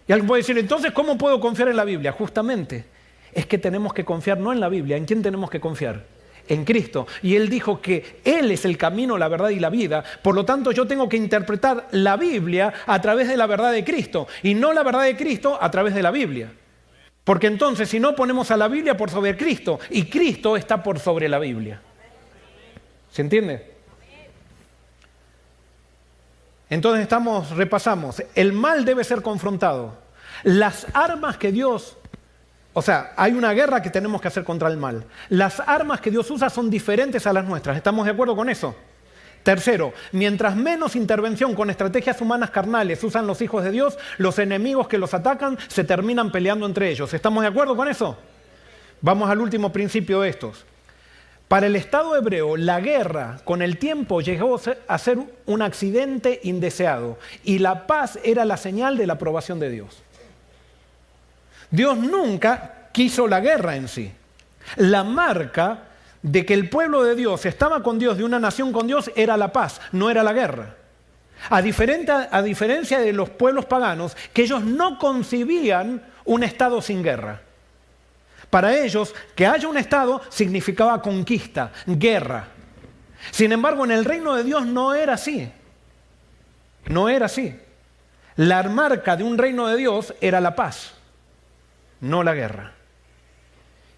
[SPEAKER 1] Y alguien puede decir, entonces, ¿cómo puedo confiar en la Biblia? Justamente, es que tenemos que confiar no en la Biblia. ¿En quién tenemos que confiar? En Cristo. Y Él dijo que Él es el camino, la verdad y la vida. Por lo tanto, yo tengo que interpretar la Biblia a través de la verdad de Cristo, y no la verdad de Cristo a través de la Biblia. Porque entonces, si no, ponemos a la Biblia por sobre Cristo, y Cristo está por sobre la Biblia. ¿Se entiende? Entonces repasamos, el mal debe ser confrontado. Las armas que Dios O sea, hay una guerra que tenemos que hacer contra el mal. Las armas que Dios usa son diferentes a las nuestras. ¿Estamos de acuerdo con eso? Tercero, mientras menos intervención con estrategias humanas carnales usan los hijos de Dios, los enemigos que los atacan se terminan peleando entre ellos. ¿Estamos de acuerdo con eso? Vamos al último principio de estos. Para el Estado hebreo, la guerra con el tiempo llegó a ser un accidente indeseado y la paz era la señal de la aprobación de Dios. Dios nunca quiso la guerra en sí. La marca de que el pueblo de Dios estaba con Dios, de una nación con Dios, era la paz, no era la guerra. A diferencia de los pueblos paganos, que ellos no concibían un Estado sin guerra. Para ellos, que haya un Estado significaba conquista, guerra. Sin embargo, en el reino de Dios no era así. No era así. La marca de un reino de Dios era la paz, no la guerra.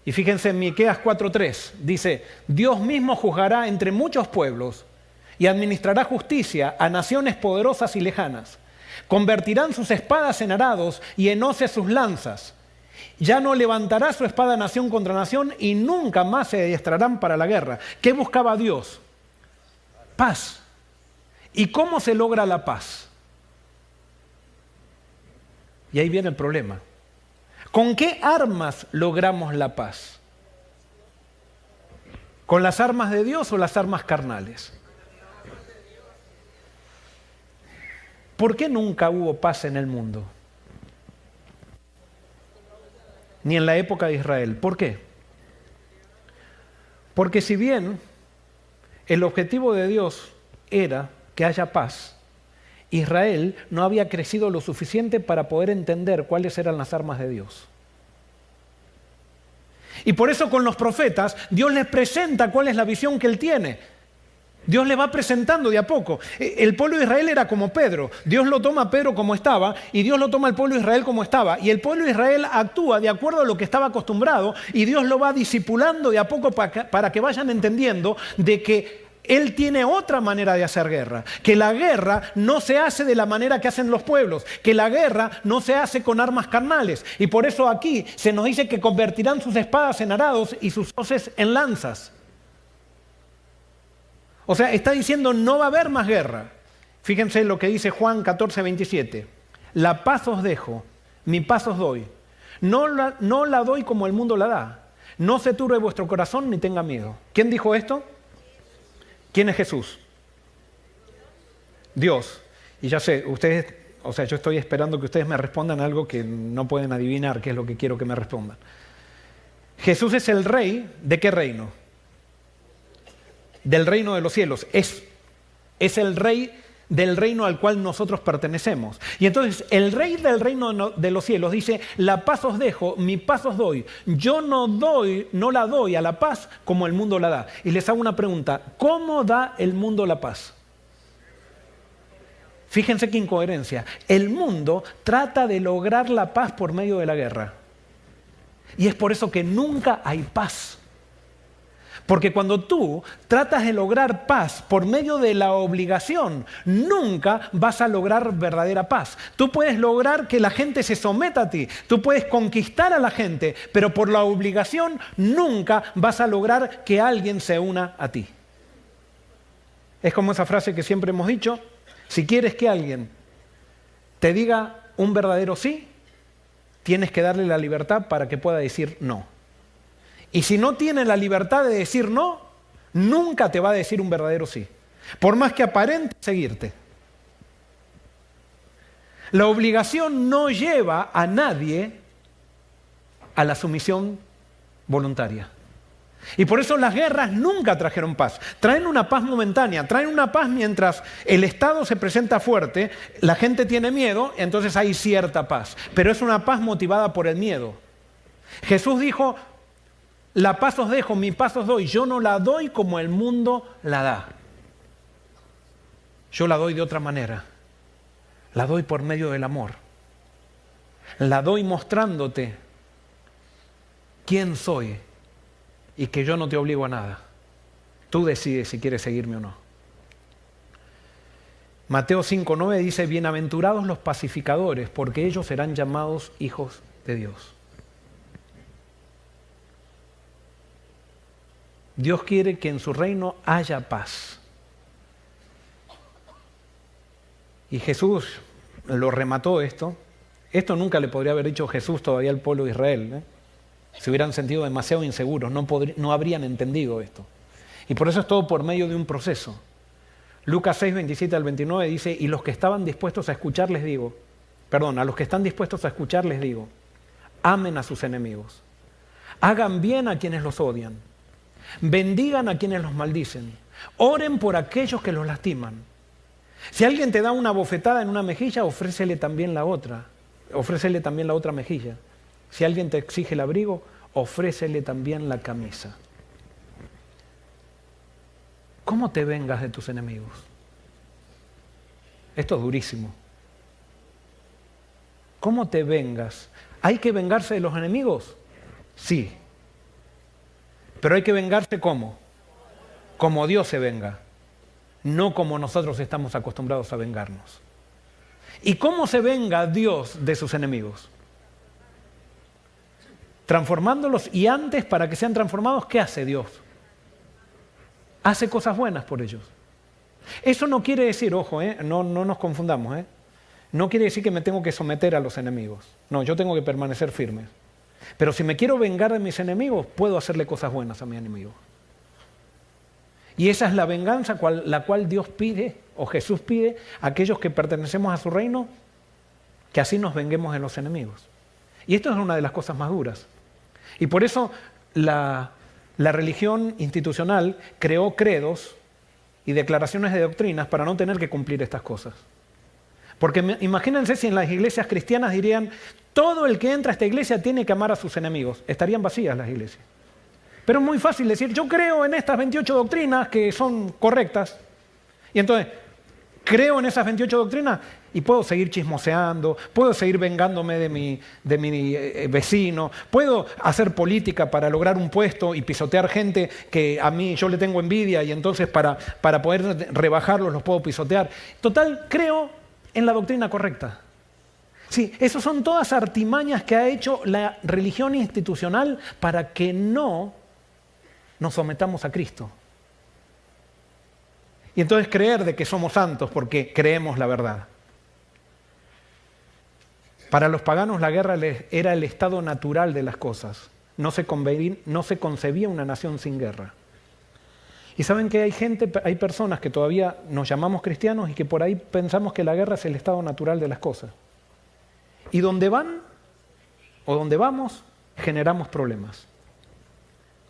[SPEAKER 1] Y fíjense en Miqueas 4:3, dice, Dios mismo juzgará entre muchos pueblos y administrará justicia a naciones poderosas y lejanas. Convertirán sus espadas en arados y en hoces sus lanzas. Ya no levantará su espada nación contra nación y nunca más se adiestrarán para la guerra. ¿Qué buscaba Dios? Paz. ¿Y cómo se logra la paz? Y ahí viene el problema. ¿Con qué armas logramos la paz? ¿Con las armas de Dios o las armas carnales? ¿Por qué nunca hubo paz en el mundo? Ni en la época de Israel. ¿Por qué? Porque si bien el objetivo de Dios era que haya paz, Israel no había crecido lo suficiente para poder entender cuáles eran las armas de Dios. Y por eso con los profetas, Dios les presenta cuál es la visión que Él tiene. Dios le va presentando de a poco. El pueblo de Israel era como Pedro. Dios lo toma a Pedro como estaba y Dios lo toma al pueblo de Israel como estaba. Y el pueblo de Israel actúa de acuerdo a lo que estaba acostumbrado y Dios lo va discipulando de a poco para que vayan entendiendo de que Él tiene otra manera de hacer guerra, que la guerra no se hace de la manera que hacen los pueblos, que la guerra no se hace con armas carnales. Y por eso aquí se nos dice que convertirán sus espadas en arados y sus hoces en lanzas. O sea, está diciendo no va a haber más guerra. Fíjense lo que dice Juan 14:27. La paz os dejo, mi paz os doy. No la doy como el mundo la da. No se turbe vuestro corazón ni tenga miedo. ¿Quién dijo esto? ¿Quién es Jesús? Dios. Y ya sé, ustedes, yo estoy esperando que ustedes me respondan algo que no pueden adivinar qué es lo que quiero que me respondan. Jesús es el rey, ¿de qué reino? Del reino de los cielos. Es el rey del reino al cual nosotros pertenecemos. Y entonces el rey del reino de los cielos dice, la paz os dejo, mi paz os doy. Yo no la doy a la paz como el mundo la da. Y les hago una pregunta, ¿cómo da el mundo la paz? Fíjense qué incoherencia. El mundo trata de lograr la paz por medio de la guerra. Y es por eso que nunca hay paz. Porque cuando tú tratas de lograr paz por medio de la obligación, nunca vas a lograr verdadera paz. Tú puedes lograr que la gente se someta a ti, tú puedes conquistar a la gente, pero por la obligación nunca vas a lograr que alguien se una a ti. Es como esa frase que siempre hemos dicho, si quieres que alguien te diga un verdadero sí, tienes que darle la libertad para que pueda decir no. Y si no tiene la libertad de decir no, nunca te va a decir un verdadero sí. Por más que aparente seguirte. La obligación no lleva a nadie a la sumisión voluntaria. Y por eso las guerras nunca trajeron paz. Traen una paz momentánea, traen una paz mientras el Estado se presenta fuerte, la gente tiene miedo, entonces hay cierta paz. Pero es una paz motivada por el miedo. Jesús dijo, la paz os dejo, mi paz os doy. Yo no la doy como el mundo la da. Yo la doy de otra manera. La doy por medio del amor. La doy mostrándote quién soy y que yo no te obligo a nada. Tú decides si quieres seguirme o no. Mateo 5:9 dice, bienaventurados los pacificadores, porque ellos serán llamados hijos de Dios. Dios quiere que en su reino haya paz. Y Jesús lo remató esto. Esto nunca le podría haber dicho Jesús todavía al pueblo de Israel, ¿eh? Se hubieran sentido demasiado inseguros, no habrían entendido esto. Y por eso es todo por medio de un proceso. Lucas 6, 27 al 29 dice, y los que estaban dispuestos a escuchar les digo, a los que están dispuestos a escuchar les digo, amen a sus enemigos, hagan bien a quienes los odian, bendigan a quienes los maldicen, oren por aquellos que los lastiman. Si alguien te da una bofetada en una mejilla, ofrécele también la otra mejilla. Si alguien te exige el abrigo, ofrécele también la camisa. ¿Cómo te vengas de tus enemigos? Esto es durísimo. ¿Cómo te vengas? ¿Hay que vengarse de los enemigos? Sí. Pero hay que vengarse ¿cómo? Como Dios se venga, no como nosotros estamos acostumbrados a vengarnos. ¿Y cómo se venga Dios de sus enemigos? Transformándolos, y antes, para que sean transformados, ¿qué hace Dios? Hace cosas buenas por ellos. Eso no quiere decir, ojo, no nos confundamos, no quiere decir que me tengo que someter a los enemigos. No, yo tengo que permanecer firme. Pero si me quiero vengar de mis enemigos, puedo hacerle cosas buenas a mi enemigo. Y esa es la venganza la cual Dios pide, o Jesús pide, a aquellos que pertenecemos a su reino, que así nos venguemos de los enemigos. Y esto es una de las cosas más duras. Y por eso la religión institucional creó credos y declaraciones de doctrinas para no tener que cumplir estas cosas. Porque imagínense si en las iglesias cristianas dirían, todo el que entra a esta iglesia tiene que amar a sus enemigos. Estarían vacías las iglesias. Pero es muy fácil decir, yo creo en estas 28 doctrinas que son correctas. Y entonces, creo en esas 28 doctrinas y puedo seguir chismoseando, puedo seguir vengándome de mi vecino, puedo hacer política para lograr un puesto y pisotear gente que a mí yo le tengo envidia y entonces para poder rebajarlos los puedo pisotear. Total, creo en la doctrina correcta. Sí, esas son todas artimañas que ha hecho la religión institucional para que no nos sometamos a Cristo. Y entonces creer de que somos santos porque creemos la verdad. Para los paganos la guerra era el estado natural de las cosas. No se concebía una nación sin guerra. Y saben que hay personas que todavía nos llamamos cristianos y que por ahí pensamos que la guerra es el estado natural de las cosas. Y donde van o donde vamos, generamos problemas.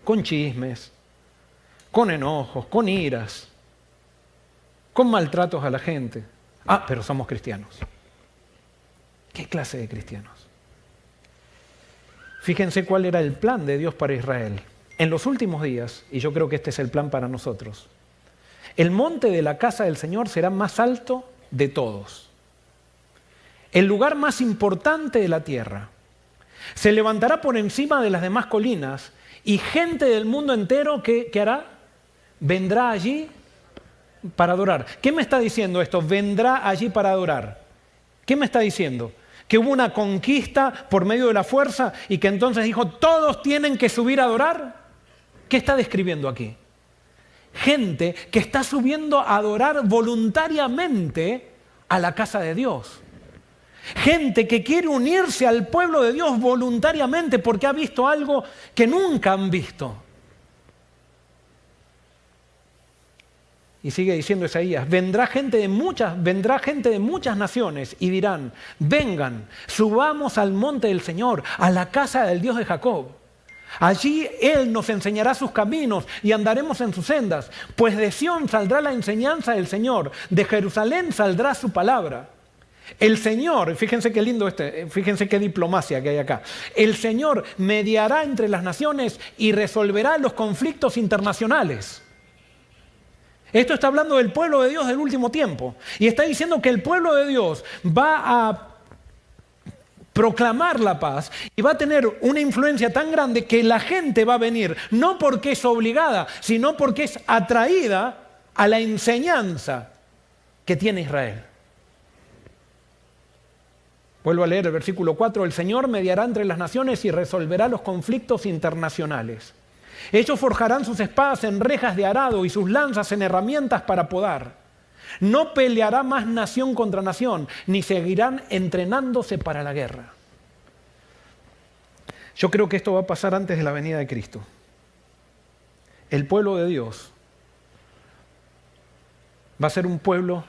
[SPEAKER 1] Con chismes, con enojos, con iras, con maltratos a la gente. Ah, pero somos cristianos. ¿Qué clase de cristianos? Fíjense cuál era el plan de Dios para Israel. En los últimos días, y yo creo que este es el plan para nosotros, el monte de la casa del Señor será más alto de todos. El lugar más importante de la tierra. Se levantará por encima de las demás colinas y gente del mundo entero, ¿qué hará? Vendrá allí para adorar. ¿Qué me está diciendo esto? Vendrá allí para adorar. ¿Qué me está diciendo? Que hubo una conquista por medio de la fuerza y que entonces dijo, todos tienen que subir a adorar. ¿Qué está describiendo aquí? Gente que está subiendo a adorar voluntariamente a la casa de Dios. Gente que quiere unirse al pueblo de Dios voluntariamente porque ha visto algo que nunca han visto. Y sigue diciendo Isaías, vendrá gente de muchas naciones y dirán, vengan, subamos al monte del Señor, a la casa del Dios de Jacob. Allí Él nos enseñará sus caminos y andaremos en sus sendas, pues de Sión saldrá la enseñanza del Señor, de Jerusalén saldrá su palabra. El Señor, fíjense qué lindo fíjense qué diplomacia que hay acá. El Señor mediará entre las naciones y resolverá los conflictos internacionales. Esto está hablando del pueblo de Dios del último tiempo. Y está diciendo que el pueblo de Dios va a proclamar la paz y va a tener una influencia tan grande que la gente va a venir, no porque es obligada, sino porque es atraída a la enseñanza que tiene Israel. Vuelvo a leer el versículo 4. El Señor mediará entre las naciones y resolverá los conflictos internacionales. Ellos forjarán sus espadas en rejas de arado y sus lanzas en herramientas para podar. No peleará más nación contra nación, ni seguirán entrenándose para la guerra. Yo creo que esto va a pasar antes de la venida de Cristo. El pueblo de Dios va a ser un pueblo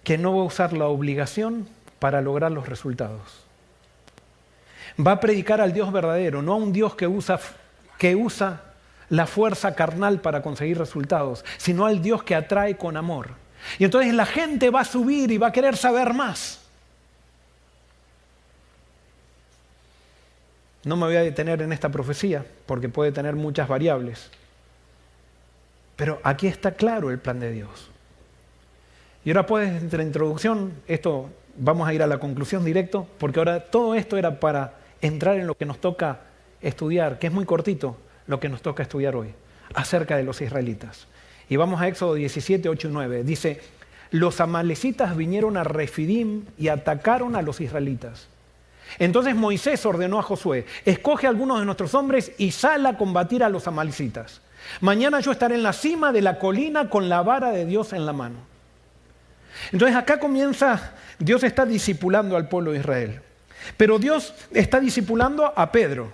[SPEAKER 1] que no va a usar la obligación para lograr los resultados. Va a predicar al Dios verdadero, no a un Dios que usa la fuerza carnal para conseguir resultados, sino al Dios que atrae con amor. Y entonces la gente va a subir y va a querer saber más. No me voy a detener en esta profecía porque puede tener muchas variables. Pero aquí está claro el plan de Dios. Y ahora pues, entre la introducción, vamos a ir a la conclusión directo, porque ahora todo esto era para entrar en lo que nos toca estudiar, que es muy cortito lo que nos toca estudiar hoy, acerca de los israelitas. Y vamos a Éxodo 17, 8 y 9. Dice, los amalecitas vinieron a Refidim y atacaron a los israelitas. Entonces Moisés ordenó a Josué, escoge a algunos de nuestros hombres y sal a combatir a los amalecitas. Mañana yo estaré en la cima de la colina con la vara de Dios en la mano. Entonces acá comienza, Dios está discipulando al pueblo de Israel. Pero Dios está discipulando a Pedro.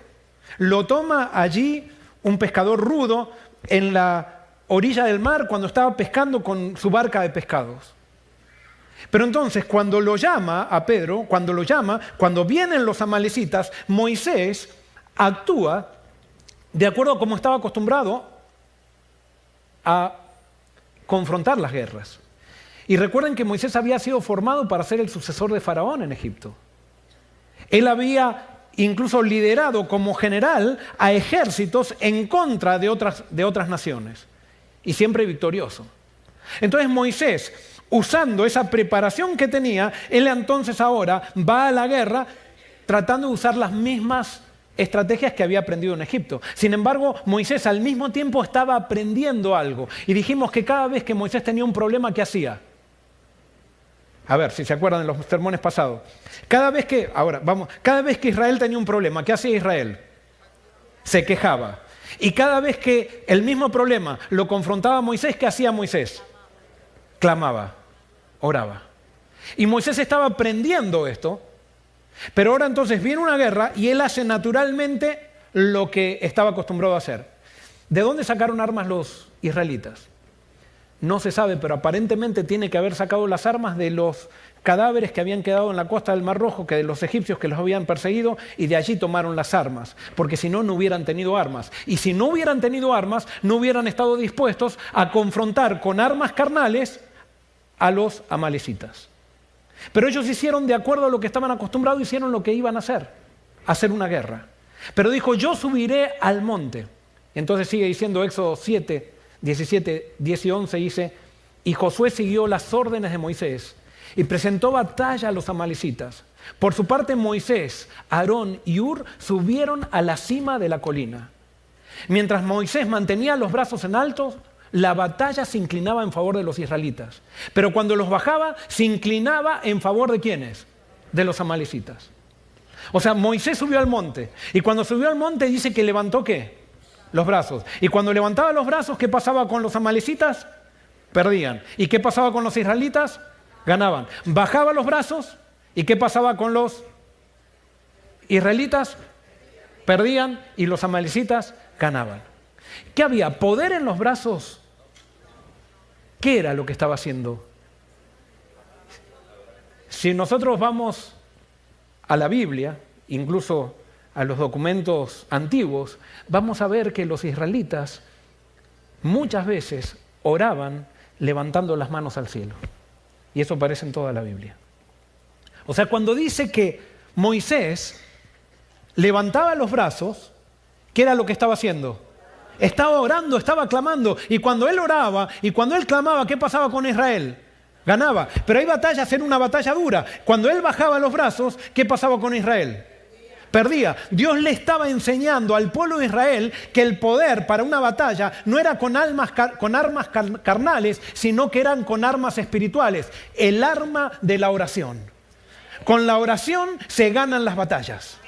[SPEAKER 1] Lo toma allí un pescador rudo en la orilla del mar cuando estaba pescando con su barca de pescados. Pero entonces cuando lo llama a Pedro, cuando vienen los amalecitas, Moisés actúa de acuerdo a cómo estaba acostumbrado a confrontar las guerras. Y recuerden que Moisés había sido formado para ser el sucesor de Faraón en Egipto. Él había incluso liderado como general a ejércitos en contra de otras naciones. Y siempre victorioso. Entonces Moisés, usando esa preparación que tenía, él entonces ahora va a la guerra tratando de usar las mismas estrategias que había aprendido en Egipto. Sin embargo, Moisés al mismo tiempo estaba aprendiendo algo. Y dijimos que cada vez que Moisés tenía un problema, ¿qué hacía? A ver, si se acuerdan de los sermones pasados. Cada vez que Israel tenía un problema, ¿qué hacía Israel? Se quejaba. Y cada vez que el mismo problema lo confrontaba a Moisés, ¿qué hacía Moisés? Clamaba, oraba. Y Moisés estaba aprendiendo esto, pero ahora entonces viene una guerra y él hace naturalmente lo que estaba acostumbrado a hacer. ¿De dónde sacaron armas los israelitas? No se sabe, pero aparentemente tiene que haber sacado las armas de los cadáveres que habían quedado en la costa del Mar Rojo, que de los egipcios que los habían perseguido, y de allí tomaron las armas, porque si no, no hubieran tenido armas. Y si no hubieran tenido armas, no hubieran estado dispuestos a confrontar con armas carnales a los amalecitas. Pero ellos hicieron de acuerdo a lo que estaban acostumbrados, hicieron lo que iban a hacer una guerra. Pero dijo, yo subiré al monte. Entonces sigue diciendo Éxodo 7, 17, 10 y 11, dice, y Josué siguió las órdenes de Moisés y presentó batalla a los amalecitas. Por su parte Moisés, Aarón y Hur subieron a la cima de la colina. Mientras Moisés mantenía los brazos en alto, la batalla se inclinaba en favor de los israelitas. Pero cuando los bajaba, se inclinaba en favor de ¿quiénes? De los amalecitas. O sea, Moisés subió al monte. Y cuando subió al monte dice que levantó ¿qué? Los brazos. Y cuando levantaba los brazos, ¿qué pasaba con los amalecitas? Perdían. ¿Y qué pasaba con los israelitas? Ganaban. Bajaba los brazos. ¿Y qué pasaba con los israelitas? Perdían. Y los amalecitas ganaban. ¿Qué había? ¿Poder en los brazos? ¿Qué era lo que estaba haciendo? Si nosotros vamos a la Biblia, incluso a los documentos antiguos, vamos a ver que los israelitas muchas veces oraban levantando las manos al cielo. Y eso aparece en toda la Biblia. O sea, cuando dice que Moisés levantaba los brazos, ¿qué era lo que estaba haciendo? Estaba orando, estaba clamando. Y cuando él oraba y cuando él clamaba, ¿qué pasaba con Israel? Ganaba. Pero hay batallas, era una batalla dura. Cuando él bajaba los brazos, ¿qué pasaba con Israel? Perdía. Dios le estaba enseñando al pueblo de Israel que el poder para una batalla no era con armas carnales, sino que eran con armas espirituales. El arma de la oración. Con la oración se ganan las batallas.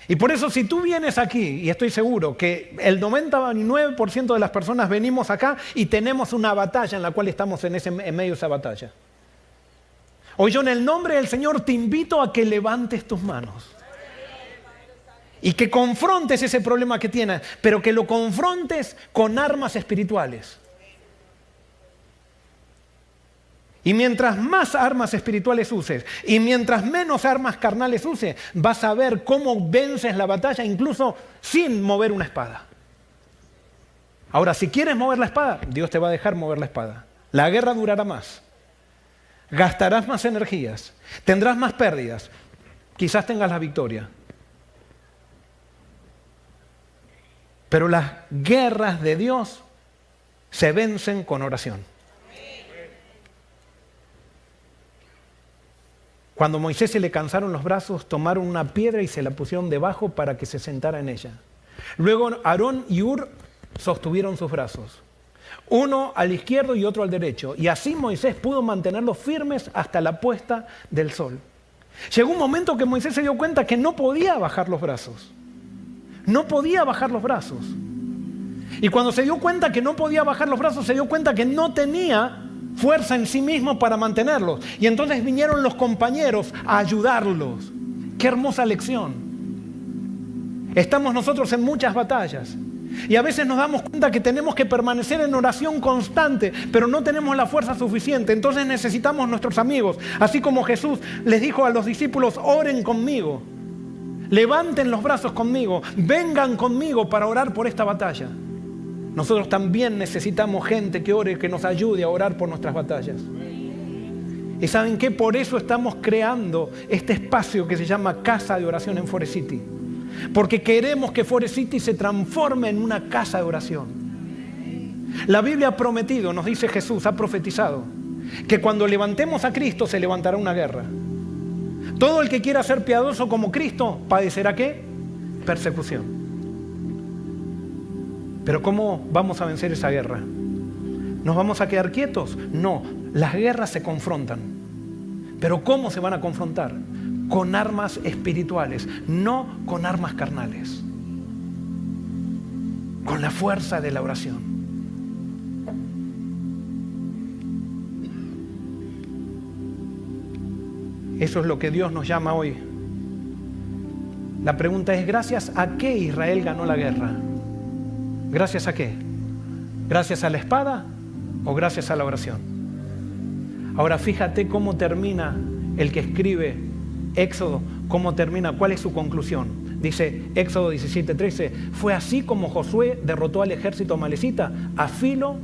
[SPEAKER 1] Y por eso si tú vienes aquí, y estoy seguro que el 99% de las personas venimos acá y tenemos una batalla en la cual estamos en medio de esa batalla. Hoy yo en el nombre del Señor te invito a que levantes tus manos. Y que confrontes ese problema que tienes, pero que lo confrontes con armas espirituales. Y mientras más armas espirituales uses y mientras menos armas carnales uses, vas a ver cómo vences la batalla incluso sin mover una espada. Ahora, si quieres mover la espada, Dios te va a dejar mover la espada. La guerra durará más. Gastarás más energías. Tendrás más pérdidas. Quizás tengas la victoria. Pero las guerras de Dios se vencen con oración. Cuando a Moisés se le cansaron los brazos, tomaron una piedra y se la pusieron debajo para que se sentara en ella. Luego Aarón y Hur sostuvieron sus brazos, uno al izquierdo y otro al derecho. Y así Moisés pudo mantenerlos firmes hasta la puesta del sol. Llegó un momento que Moisés se dio cuenta que no podía bajar los brazos. No podía bajar los brazos. Y cuando se dio cuenta que no podía bajar los brazos, se dio cuenta que no tenía fuerza en sí mismo para mantenerlos. Y entonces vinieron los compañeros a ayudarlos. ¡Qué hermosa lección! Estamos nosotros en muchas batallas. Y a veces nos damos cuenta que tenemos que permanecer en oración constante, pero no tenemos la fuerza suficiente. Entonces necesitamos nuestros amigos. Así como Jesús les dijo a los discípulos, oren conmigo. Levanten los brazos conmigo. Vengan conmigo para orar por esta batalla. Nosotros también necesitamos gente que ore, que nos ayude a orar por nuestras batallas. ¿Y saben qué? Por eso estamos creando este espacio que se llama Casa de Oración en Forest City. Porque queremos que Forest City se transforme en una casa de oración. La Biblia ha prometido, nos dice Jesús, ha profetizado, que cuando levantemos a Cristo se levantará una guerra. Todo el que quiera ser piadoso como Cristo padecerá ¿qué? Persecución. Pero ¿cómo vamos a vencer esa guerra? ¿Nos vamos a quedar quietos? No, las guerras se confrontan. ¿Pero cómo se van a confrontar? Con armas espirituales, no con armas carnales. Con la fuerza de la oración. Eso es lo que Dios nos llama hoy. La pregunta es, ¿gracias a qué Israel ganó la guerra? ¿Gracias a qué? ¿Gracias a la espada o gracias a la oración? Ahora fíjate cómo termina el que escribe Éxodo, cómo termina, cuál es su conclusión. Dice Éxodo 17:13, fue así como Josué derrotó al ejército amalecita a filo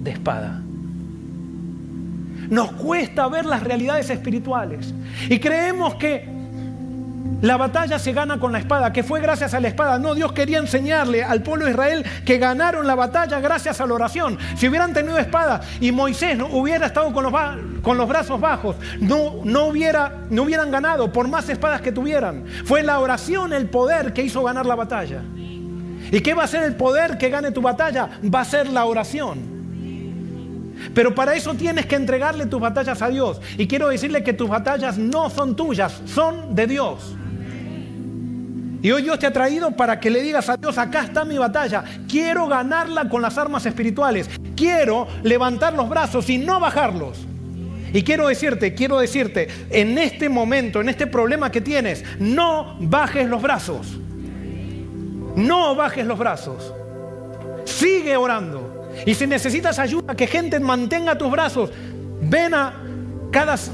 [SPEAKER 1] de espada. Nos cuesta ver las realidades espirituales y creemos que la batalla se gana con la espada, que fue gracias a la espada. No, Dios quería enseñarle al pueblo de Israel que ganaron la batalla gracias a la oración. Si hubieran tenido espada y Moisés no hubiera estado con los brazos bajos, no hubieran ganado por más espadas que tuvieran. Fue la oración el poder que hizo ganar la batalla. ¿Y qué va a ser el poder que gane tu batalla? Va a ser la oración. Pero para eso tienes que entregarle tus batallas a Dios. Y quiero decirle que tus batallas no son tuyas, son de Dios. Y hoy Dios te ha traído para que le digas a Dios, acá está mi batalla. Quiero ganarla con las armas espirituales. Quiero levantar los brazos y no bajarlos. Y quiero decirte, en este momento, en este problema que tienes, no bajes los brazos. No bajes los brazos. Sigue orando. Y si necesitas ayuda, que gente mantenga tus brazos, ven a...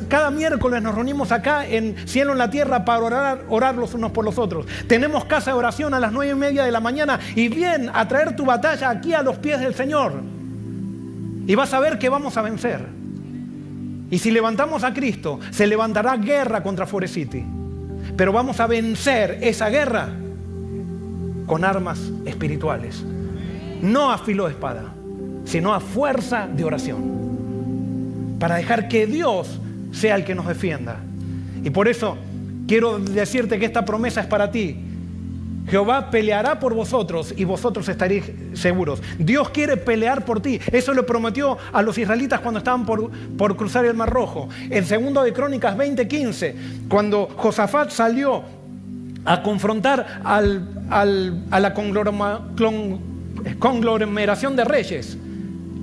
[SPEAKER 1] Cada miércoles nos reunimos acá en Cielo en la Tierra para orar los unos por los otros. Tenemos casa de oración a las 9:30 de la mañana y ven a traer tu batalla aquí a los pies del Señor. Y vas a ver que vamos a vencer. Y si levantamos a Cristo, se levantará guerra contra Forest City. Pero vamos a vencer esa guerra con armas espirituales. No a filo de espada, sino a fuerza de oración. Para dejar que Dios sea el que nos defienda. Y por eso quiero decirte que esta promesa es para ti. Jehová peleará por vosotros y vosotros estaréis seguros. Dios quiere pelear por ti. Eso lo prometió a los israelitas cuando estaban por cruzar el Mar Rojo. En 2 de Crónicas 20:15, cuando Josafat salió a confrontar a la conglomeración de reyes.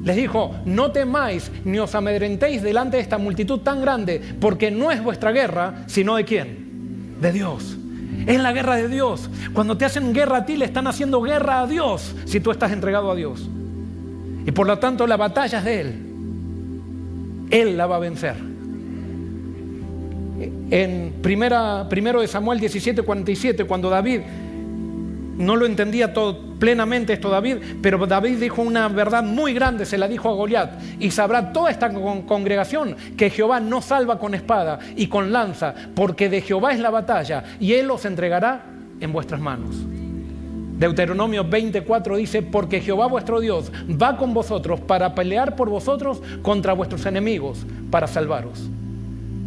[SPEAKER 1] Les dijo: no temáis ni os amedrentéis delante de esta multitud tan grande, porque no es vuestra guerra, sino ¿de quién? De Dios. Es la guerra de Dios. Cuando te hacen guerra a ti, le están haciendo guerra a Dios, si tú estás entregado a Dios. Y por lo tanto la batalla es de Él. Él la va a vencer. En primero de Samuel 17:47, cuando David no lo entendía todo plenamente esto David, pero David dijo una verdad muy grande, se la dijo a Goliat: y sabrá toda esta congregación que Jehová no salva con espada y con lanza, porque de Jehová es la batalla y Él os entregará en vuestras manos. Deuteronomio 20:4 dice: porque Jehová vuestro Dios va con vosotros para pelear por vosotros contra vuestros enemigos, para salvaros.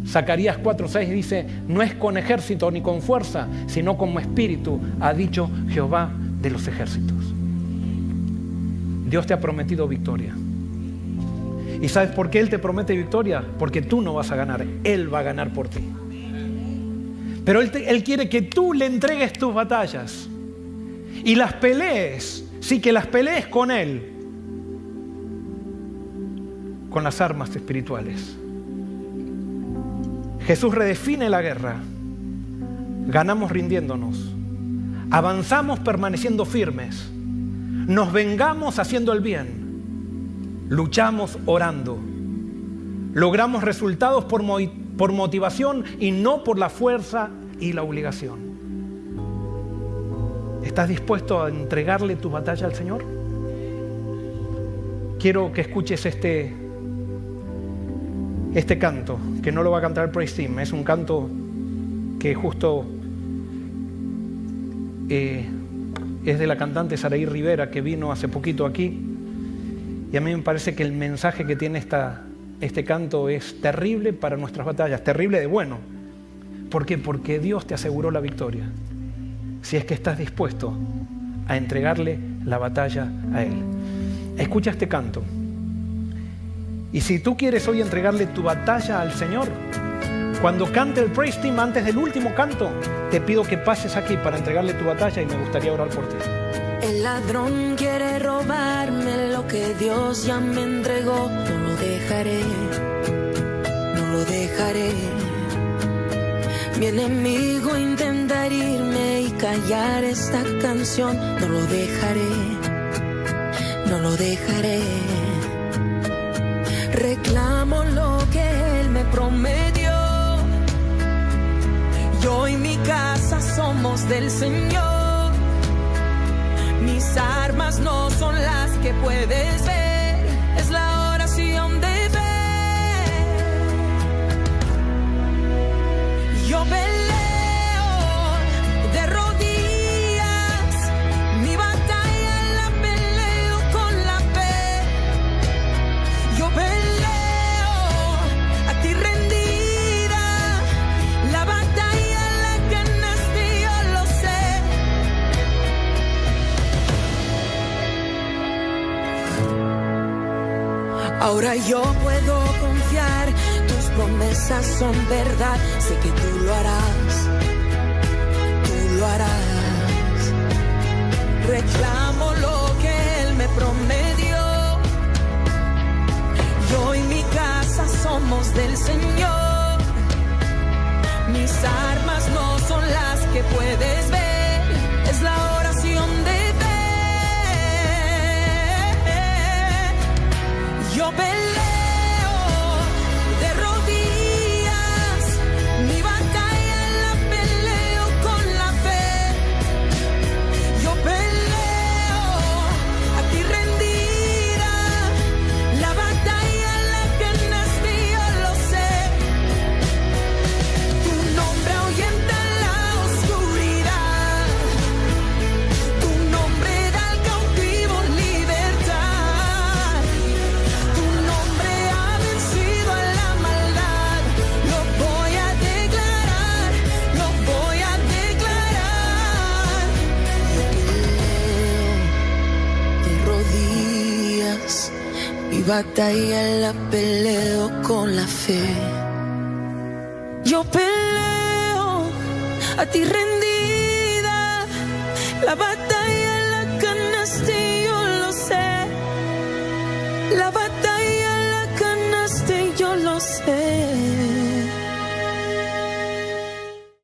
[SPEAKER 1] Zacarías 4:6 dice: no es con ejército ni con fuerza, sino como espíritu, ha dicho Jehová de los ejércitos. Dios te ha prometido victoria. ¿Y sabes por qué Él te promete victoria? Porque tú no vas a ganar, Él va a ganar por ti. Pero Él quiere que tú le entregues tus batallas y las pelees, sí, que las pelees con Él, con las armas espirituales. Jesús redefine la guerra. Ganamos rindiéndonos, avanzamos permaneciendo firmes, nos vengamos haciendo el bien, luchamos orando, logramos resultados por motivación y no por la fuerza y la obligación. ¿Estás dispuesto a entregarle tu batalla al Señor? Quiero que escuches este canto, que no lo va a cantar el Praise Team. Es un canto que justo es de la cantante Saraí Rivera, que vino hace poquito aquí, y a mí me parece que el mensaje que tiene este canto es terrible para nuestras batallas, terrible de bueno. ¿Por qué? Porque Dios te aseguró la victoria, si es que estás dispuesto a entregarle la batalla a Él. Escucha este canto. Y si tú quieres hoy entregarle tu batalla al Señor, cuando cante el Praise Team antes del último canto, te pido que pases aquí para entregarle tu batalla y me gustaría orar por ti.
[SPEAKER 2] El ladrón quiere robarme lo que Dios ya me entregó. No lo dejaré, no lo dejaré. Mi enemigo intenta herirme y callar esta canción. No lo dejaré, no lo dejaré. Reclamo lo que Él me prometió. Yo y mi casa somos del Señor. Mis armas no son las que puedes ver, es la oración de fe. Yo peleo de rodillas, mi batalla la peleo con la fe. Yo peleo a ti rendida, la batalla la ganaste, yo lo sé. Ahora yo puedo confiar, tus promesas son verdad, sé que tú lo harás, tú lo harás. Reclamo lo que Él me prometió. Yo y mi casa somos del Señor. Mis armas no son las que puedes ver, es la oración de fe. Yo peleo de rodillas, mi batalla la peleo con la fe. Yo peleo a ti rendida, la batalla la ganaste, yo lo sé. Tu nombre ahuyenta la oscuridad, tu nombre da al cautivo libertad. Tu nombre ha vencido a la maldad, lo voy a declarar, lo voy a declarar. Yo peleo de rodillas, mi batalla la peleo con la fe. Yo peleo a ti rendida, la batalla